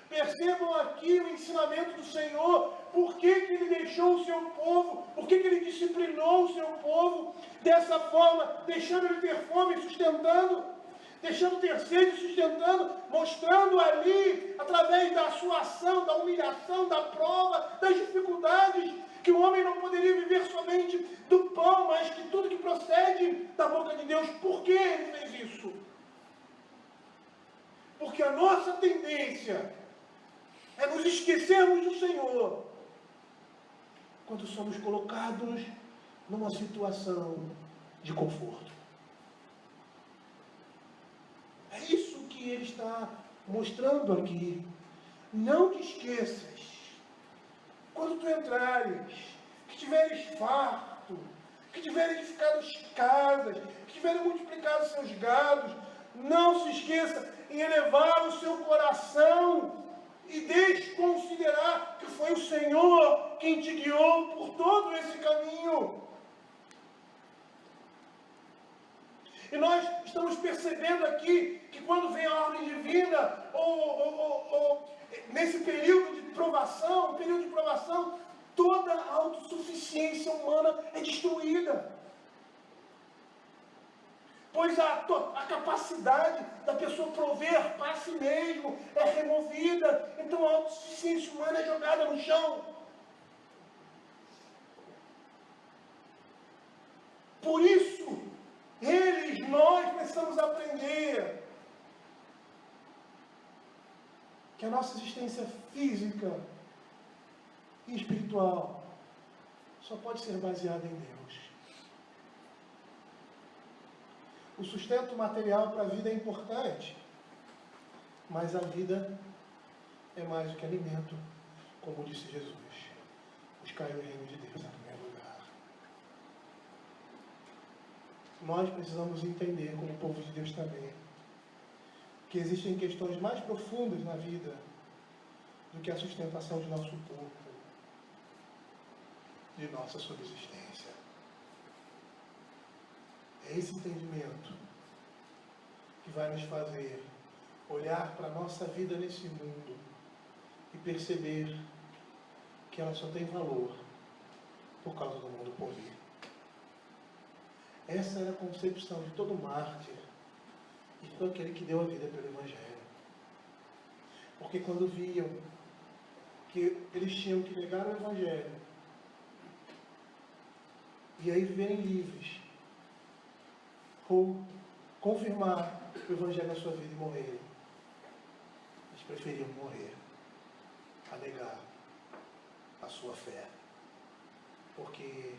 Percebam aqui o ensinamento do Senhor. Por que Ele deixou o seu povo? Por que Ele disciplinou o seu povo dessa forma, deixando ele ter fome e sustentando, deixando ter sede e sustentando, mostrando ali, através da sua ação, da humilhação, da prova, das dificuldades, que o homem não poderia viver somente do pão, mas que tudo que procede da boca de Deus. Por que Ele fez isso? Porque a nossa tendência é nos esquecermos do Senhor quando somos colocados numa situação de conforto. É isso que ele está mostrando aqui. Não te esqueças, quando tu entrares, que tiveres farto, que tiveres edificado as casas, que tiveres multiplicado seus gados, não se esqueça em elevar o seu coração e desconsiderar que foi o Senhor quem te guiou por todo esse caminho. E nós estamos percebendo aqui que quando vem a ordem divina, ou nesse período de provação, toda a autossuficiência humana é destruída. Pois a capacidade da pessoa prover para si mesmo é removida. Então a autossuficiência humana é jogada no chão. Por isso, nós precisamos aprender que a nossa existência física e espiritual só pode ser baseada em Deus. O sustento material para a vida é importante, mas a vida é mais do que alimento, como disse Jesus. Buscai o reino de Deus em primeiro lugar. Nós precisamos entender, como povo de Deus também, que existem questões mais profundas na vida do que a sustentação de nosso corpo, de nossa subsistência. É esse entendimento que vai nos fazer olhar para a nossa vida nesse mundo e perceber que ela só tem valor por causa do mundo por vir. Essa era a concepção de todo mártir e de todo aquele que deu a vida pelo Evangelho. Porque quando viam que eles tinham que negar o Evangelho e aí viverem livres, ou confirmar o Evangelho na sua vida e morrerem, eles preferiam morrer a negar a sua fé, porque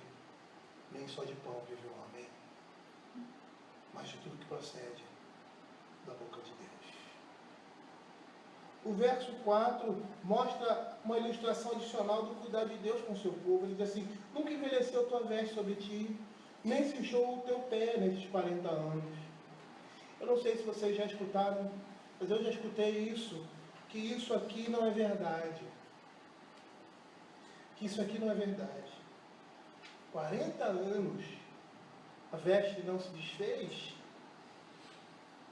nem só de pão vive o homem, mas de tudo que procede da boca de Deus. O verso 4 mostra uma ilustração adicional do cuidado de Deus com o seu povo. Ele diz assim: nunca envelheceu a tua veste sobre ti, nem se inchou o teu pé nesses 40 anos. Eu não sei se vocês já escutaram, mas eu já escutei isso, que isso aqui não é verdade. Que isso aqui não é verdade. 40 anos, a veste não se desfez,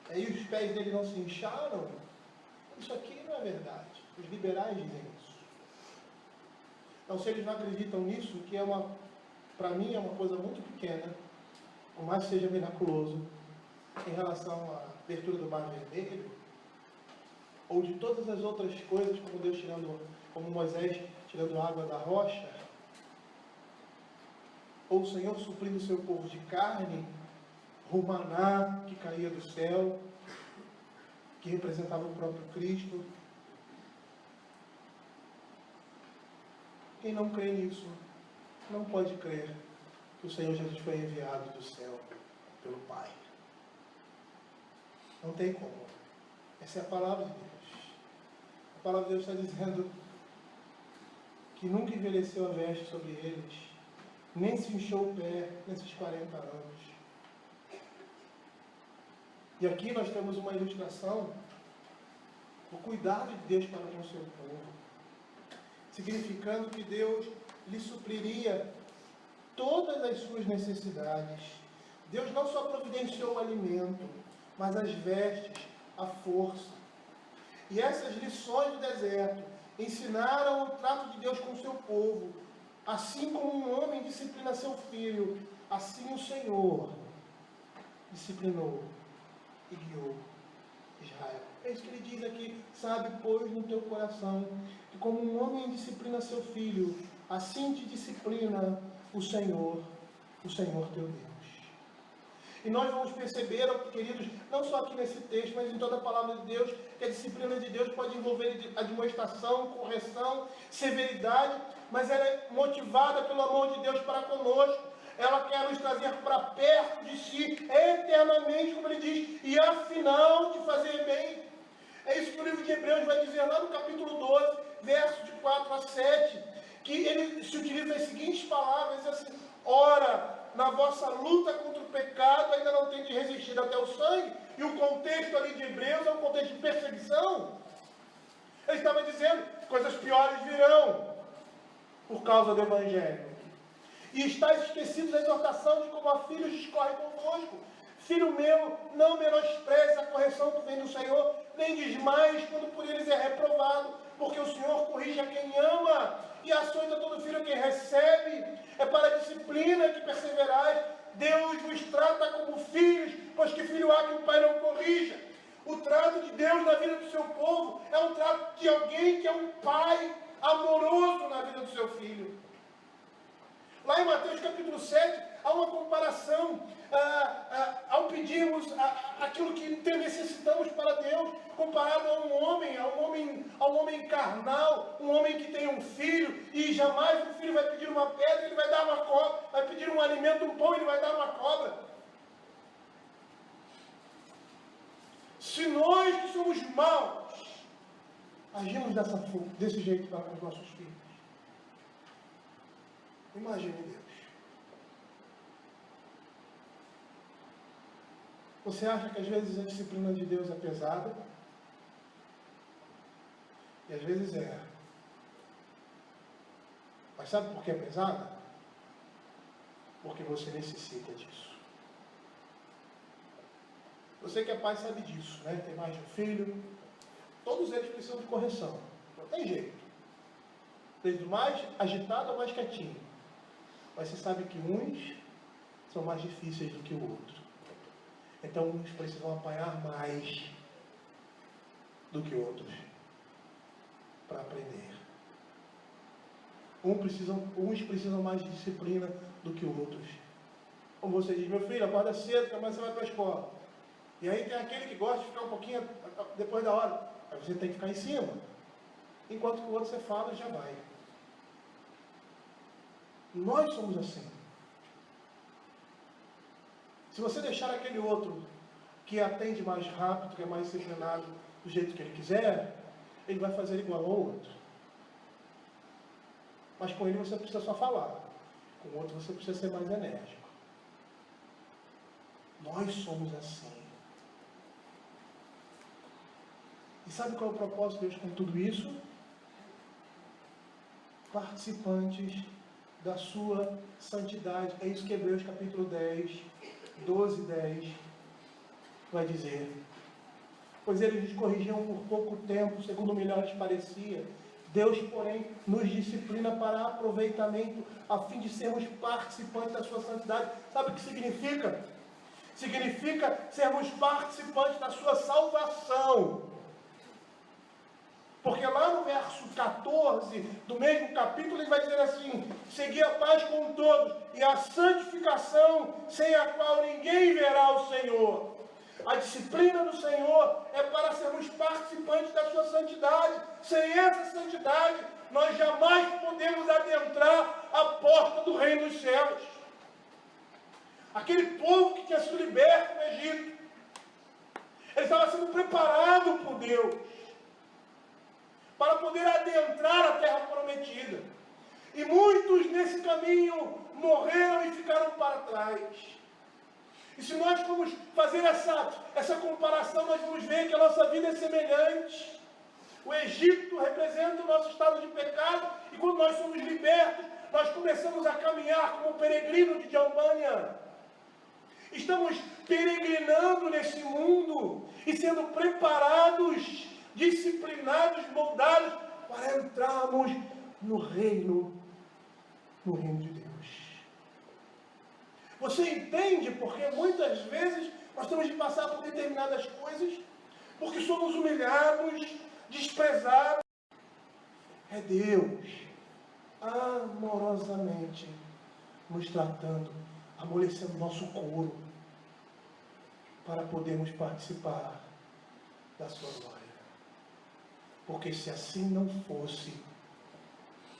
aí os pés dele não se incharam. Isso aqui não é verdade. Os liberais dizem isso. Então, se eles não acreditam nisso, que é para mim é uma coisa muito pequena, por mais que seja miraculoso, em relação à abertura do Mar Vermelho, ou de todas as outras coisas, como Moisés tirando água da rocha, ou o Senhor suprindo o seu povo de carne, o maná que caía do céu, que representava o próprio Cristo. Quem não crê nisso, não pode crer que o Senhor Jesus foi enviado do céu pelo Pai. Não tem como. Essa é a palavra de Deus. A palavra de Deus está dizendo que nunca envelheceu a veste sobre eles, nem se inchou o pé nesses 40 anos. E aqui nós temos uma ilustração do cuidado de Deus para com o seu povo, significando que Deus lhe supriria todas as suas necessidades. Deus não só providenciou o alimento, mas as vestes, a força. E essas lições do deserto ensinaram o trato de Deus com o seu povo. Assim como um homem disciplina seu filho, assim o Senhor disciplinou e guiou Israel. É isso que ele diz aqui: sabe, pois, no teu coração, que como um homem disciplina seu filho, assim te disciplina o Senhor teu Deus. E nós vamos perceber, queridos, não só aqui nesse texto, mas em toda a palavra de Deus, que a disciplina de Deus pode envolver admoestação, correção, severidade, mas ela é motivada pelo amor de Deus para conosco. Ela quer nos trazer para perto de si, eternamente, como ele diz, e afinal de fazer bem. É isso que o livro de Hebreus vai dizer lá no capítulo 12, versos de 4 a 7, que ele se utiliza as seguintes palavras, diz assim: ora, na vossa luta contra o pecado, ainda não tende resistido até o sangue. E o contexto ali de Hebreus é um contexto de perseguição. Ele estava dizendo que coisas piores virão por causa do Evangelho. E estáis esquecidos da exortação de como a filhos discorre convosco. Filho meu, não menospreze a correção que vem do Senhor, nem desmaies quando por eles é reprovado, porque o Senhor corrige a quem ama e açoita todo filho que recebe. É para a disciplina que perseverais. Deus vos trata como filhos, pois que filho há que o pai não corrija? O trato de Deus na vida do seu povo é um trato de alguém que é um pai amoroso na vida do seu filho. Lá em Mateus capítulo 7, há uma comparação ao pedirmos aquilo que necessitamos para Deus, comparado a um homem carnal, um homem que tem um filho, e jamais o filho vai pedir uma pedra, ele vai dar uma cobra, vai pedir um alimento, um pão, ele vai dar uma cobra. Se nós que somos maus, agimos desse jeito para com os nossos filhos, imagine Deus. Você acha que às vezes a disciplina de Deus é pesada? E às vezes é. Mas sabe por que é pesada? Porque você necessita disso. Você que é pai sabe disso, né? Tem mais de um filho. Todos eles precisam de correção. Não tem jeito. Desde o mais agitado ao mais quietinho. Mas você sabe que uns são mais difíceis do que o outro. Então uns precisam apanhar mais do que outros para aprender. Uns precisam mais de disciplina do que outros. Como você diz, meu filho, acorda cedo, que amanhã você vai para a escola. E aí tem aquele que gosta de ficar um pouquinho depois da hora. Aí você tem que ficar em cima. Enquanto que o outro você fala e já vai. Nós somos assim. Se você deixar aquele outro que atende mais rápido, que é mais disciplinado do jeito que ele quiser, ele vai fazer igual ao outro. Mas com ele você precisa só falar. Com o outro você precisa ser mais enérgico. Nós somos assim. E sabe qual é o propósito de Deus com tudo isso? Participantes da sua santidade. É isso que Hebreus capítulo 10, 12, 10 vai dizer. Pois eles nos corrigiam por pouco tempo, segundo melhor lhes parecia. Deus, porém, nos disciplina para aproveitamento, a fim de sermos participantes da sua santidade. Sabe o que significa? Significa sermos participantes da sua salvação. Porque lá no verso 14 do mesmo capítulo ele vai dizer assim: segui a paz com todos e a santificação, sem a qual ninguém verá o Senhor. A disciplina do Senhor é para sermos participantes da sua santidade. Sem essa santidade, nós jamais podemos adentrar a porta do reino dos céus. Aquele povo que tinha sido liberto do Egito, ele estava sendo preparado por Deus para poder adentrar a terra prometida. E muitos nesse caminho morreram e ficaram para trás. E se nós formos fazer essa comparação, nós vamos ver que a nossa vida é semelhante. O Egito representa o nosso estado de pecado, e quando nós somos libertos, nós começamos a caminhar como peregrino de Jambânia. Estamos peregrinando nesse mundo e sendo preparados, disciplinados, moldados para entrarmos no reino de Deus. Você entende porque muitas vezes nós temos de passar por determinadas coisas, porque somos humilhados, desprezados. É Deus amorosamente nos tratando, amolecendo nosso couro, para podermos participar da sua glória. Porque se assim não fosse,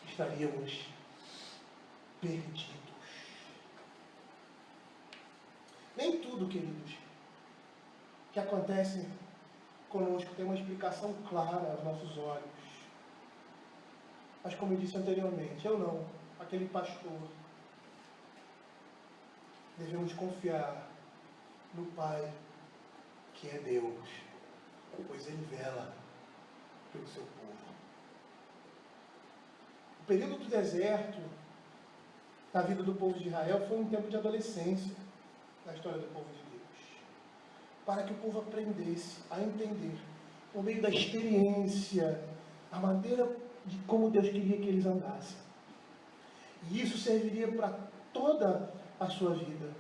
estaríamos perdidos. Nem tudo, queridos, que acontece conosco tem uma explicação clara aos nossos olhos. Mas como eu disse anteriormente, eu não, aquele pastor, devemos confiar no Pai, que é Deus, pois Ele vela pelo seu povo. O período do deserto, na vida do povo de Israel, foi um tempo de adolescência na história do povo de Deus. Para que o povo aprendesse a entender, por meio da experiência, a maneira de como Deus queria que eles andassem. E isso serviria para toda a sua vida.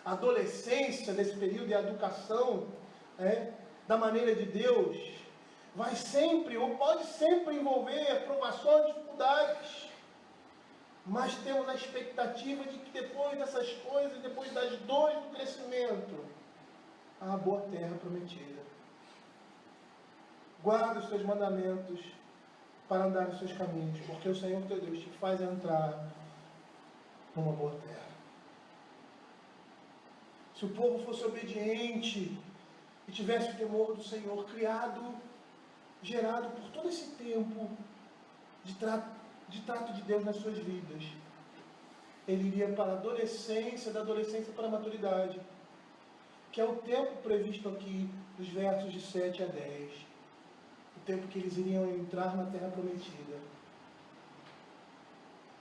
A adolescência, nesse período, e a educação da maneira de Deus, vai sempre, ou pode sempre envolver provações, dificuldades. Mas temos a expectativa de que depois dessas coisas, depois das dores do crescimento, há a boa terra prometida. Guarda os seus mandamentos para andar nos seus caminhos, porque o Senhor teu Deus te faz entrar numa boa terra. Se o povo fosse obediente e tivesse o temor do Senhor, gerado por todo esse tempo de trato de Deus nas suas vidas, ele iria para a adolescência, da adolescência para a maturidade, que é o tempo previsto aqui, dos versos de 7 a 10. O tempo que eles iriam entrar na terra prometida.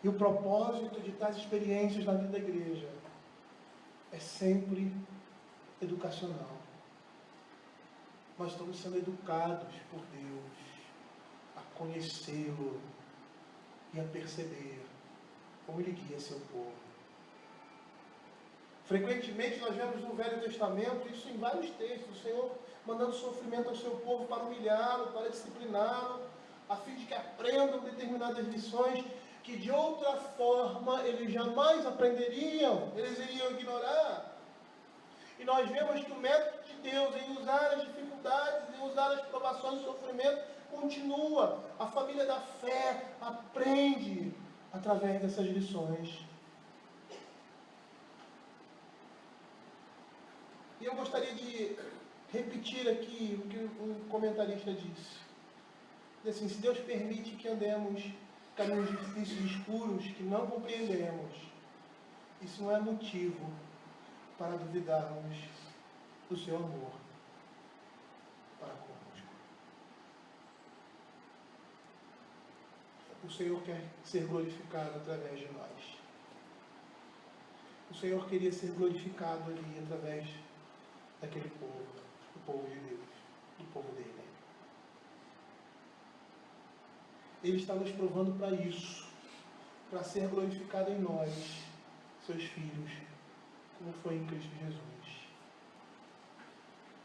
E o propósito de tais experiências na vida da igreja é sempre educacional. Nós estamos sendo educados por Deus a conhecê-lo e a perceber como Ele guia seu povo. Frequentemente nós vemos no Velho Testamento, isso em vários textos, o Senhor mandando sofrimento ao seu povo para humilhá-lo, para discipliná-lo, a fim de que aprendam determinadas lições que de outra forma eles jamais aprenderiam, eles iriam ignorar. E nós vemos que o método de Deus em usar as dificuldades, em usar as provações e sofrimento, continua. A família da fé aprende através dessas lições. E eu gostaria de repetir aqui o que um comentarista disse. Diz assim: se Deus permite que andemos caminhos difíceis e escuros que não compreendemos, isso não é motivo para duvidarmos do seu amor para conosco. O Senhor quer ser glorificado através de nós. O Senhor queria ser glorificado ali através daquele povo, do povo de Deus, do povo dele. Ele está nos provando para isso, para ser glorificado em nós, seus filhos, como foi em Cristo Jesus.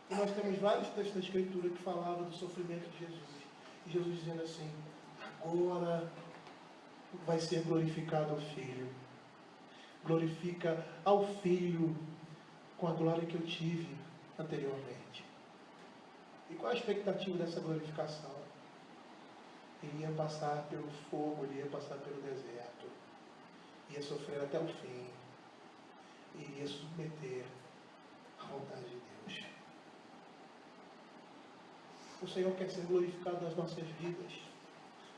E nós temos vários textos da Escritura que falavam do sofrimento de Jesus. E Jesus dizendo assim: agora vai ser glorificado o Filho. Glorifica ao Filho com a glória que eu tive anteriormente. E qual a expectativa dessa glorificação? Ele ia passar pelo fogo, ele ia passar pelo deserto, ia sofrer até o fim, e iria submeter à vontade de Deus. O Senhor quer ser glorificado nas nossas vidas.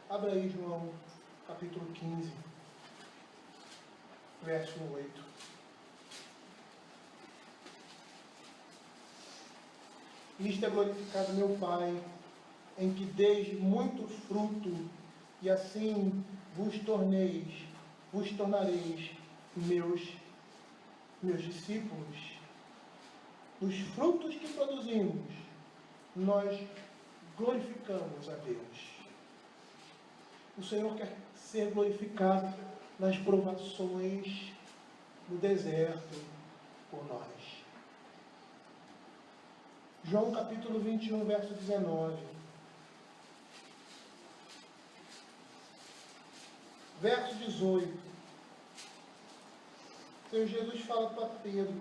Abra aí João, capítulo 15, verso 8. Nisto é glorificado meu Pai, em que deis muito fruto, e assim vos tornareis meus discípulos. Os frutos que produzimos, nós glorificamos a Deus. O Senhor quer ser glorificado nas provações do deserto por nós. João capítulo 21, verso 19. Verso 18. O Senhor Jesus fala para Pedro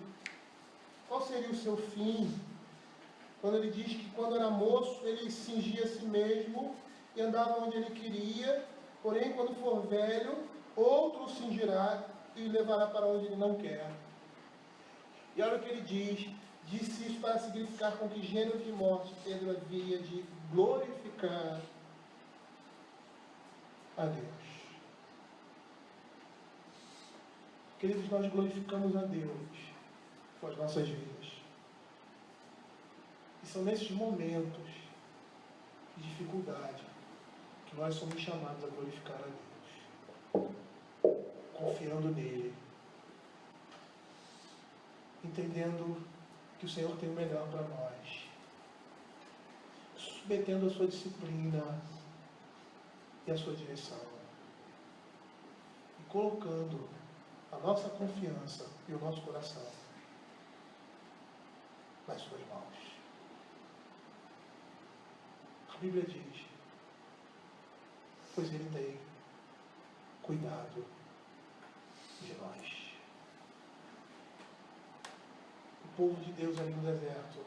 qual seria o seu fim, quando ele diz que quando era moço ele cingia a si mesmo e andava onde ele queria, porém quando for velho, outro o cingirá e o levará para onde ele não quer. E olha o que ele diz: disse isso para significar com que gênero de morte Pedro havia de glorificar a Deus. Queridos, nós glorificamos a Deus com as nossas vidas. E são nesses momentos e dificuldade que nós somos chamados a glorificar a Deus, confiando nele, entendendo que o Senhor tem o melhor para nós, submetendo a sua disciplina e a sua direção, e colocando a nossa confiança e o nosso coração nas suas mãos. A Bíblia diz: pois Ele tem cuidado de nós. O povo de Deus ali no deserto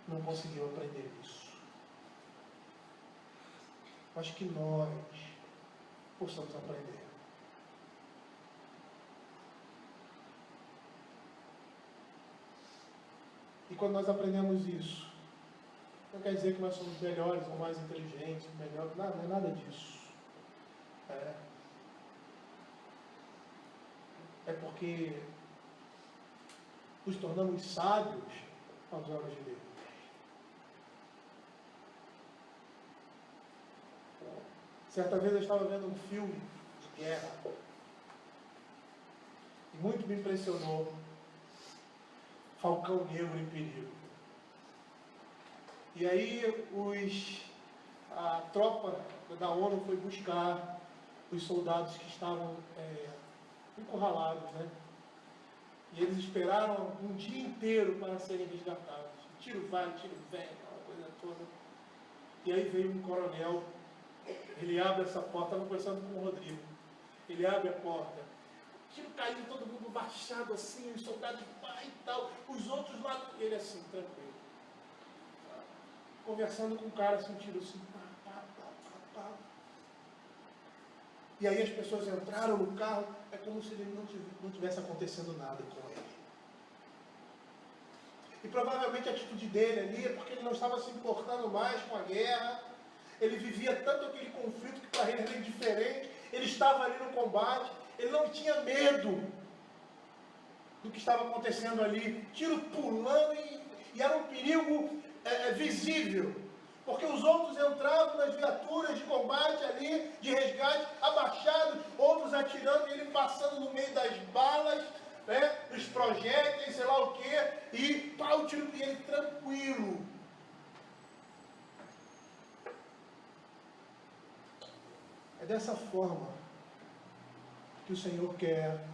não conseguiu aprender isso. Mas que nós possamos aprender. E quando nós aprendemos isso, não quer dizer que nós somos melhores ou mais inteligentes, melhor, não é nada disso. É porque nos tornamos sábios aos olhos de Deus. Certa vez eu estava vendo um filme de guerra e muito me impressionou Falcão Negro em Perigo. E aí a tropa da ONU foi buscar os soldados que estavam encurralados, né? E eles esperaram um dia inteiro para serem resgatados. Tiro vai, tiro vem, aquela coisa toda. E aí veio um coronel, ele abre essa porta, estava conversando com o Rodrigo. Ele abre a porta, tiro caindo, todo mundo baixado assim, os soldados vai e tal, os outros lá, ele assim, tranquilo. Conversando com o cara, assim, um tiro assim, pá. E aí as pessoas entraram no carro, é como se ele não tivesse acontecendo nada com ele. E provavelmente a atitude dele ali é porque ele não estava se importando mais com a guerra, ele vivia tanto aquele conflito que para ele era indiferente, ele estava ali no combate, ele não tinha medo do que estava acontecendo ali, tiro pulando e era um perigo visível. Porque os outros entravam nas viaturas de combate ali, de resgate, abaixados, outros atirando, e ele passando no meio das balas, né, dos projéteis, sei lá o quê, e pá, o tiro, e ele tranquilo. É dessa forma que o Senhor quer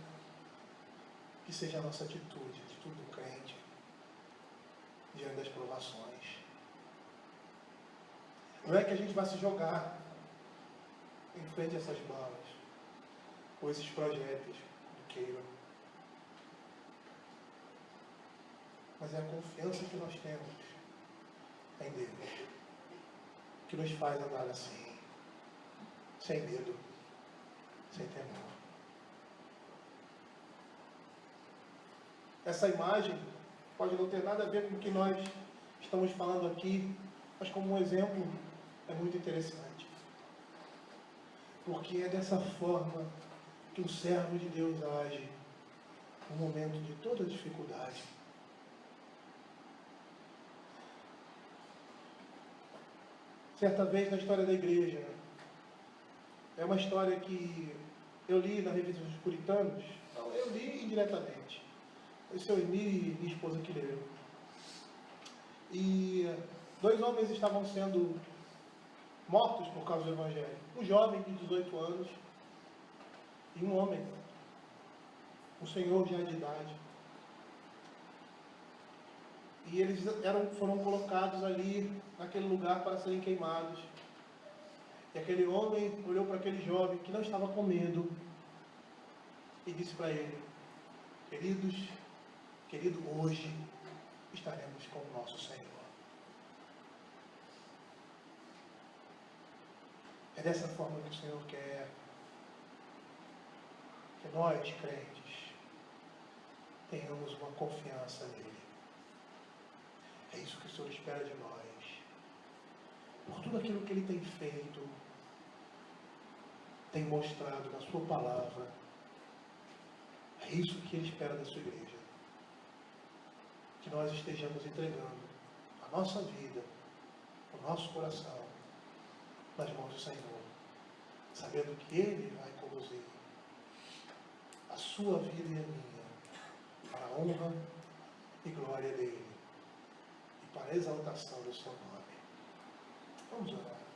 que seja a nossa atitude do crente, diante das provações. Não é que a gente vai se jogar em frente a essas balas, ou esses projéteis do queiro. Mas é a confiança que nós temos em Deus que nos faz andar assim, sem medo, sem temor. Essa imagem pode não ter nada a ver com o que nós estamos falando aqui, mas como um exemplo é muito interessante. Porque é dessa forma que o servo de Deus age no momento de toda dificuldade. Certa vez na história da igreja, é uma história que eu li na revista dos Puritanos, eu li indiretamente. Esse é o Eni e minha esposa que leram. E 2 homens estavam sendo mortos por causa do Evangelho. Um jovem de 18 anos e um homem, um senhor já de idade. E eles foram colocados ali, naquele lugar, para serem queimados. E aquele homem olhou para aquele jovem que não estava com medo e disse para ele: querido, hoje estaremos com o nosso Senhor. É dessa forma que o Senhor quer que nós, crentes, tenhamos uma confiança nele. É isso que o Senhor espera de nós. Por tudo aquilo que Ele tem feito, tem mostrado na sua palavra, é isso que Ele espera da sua igreja. Que nós estejamos entregando a nossa vida o nosso coração nas mãos do Senhor, sabendo que Ele vai conduzir a sua vida e a minha para a honra e glória dEle e para a exaltação do seu nome. Vamos orar.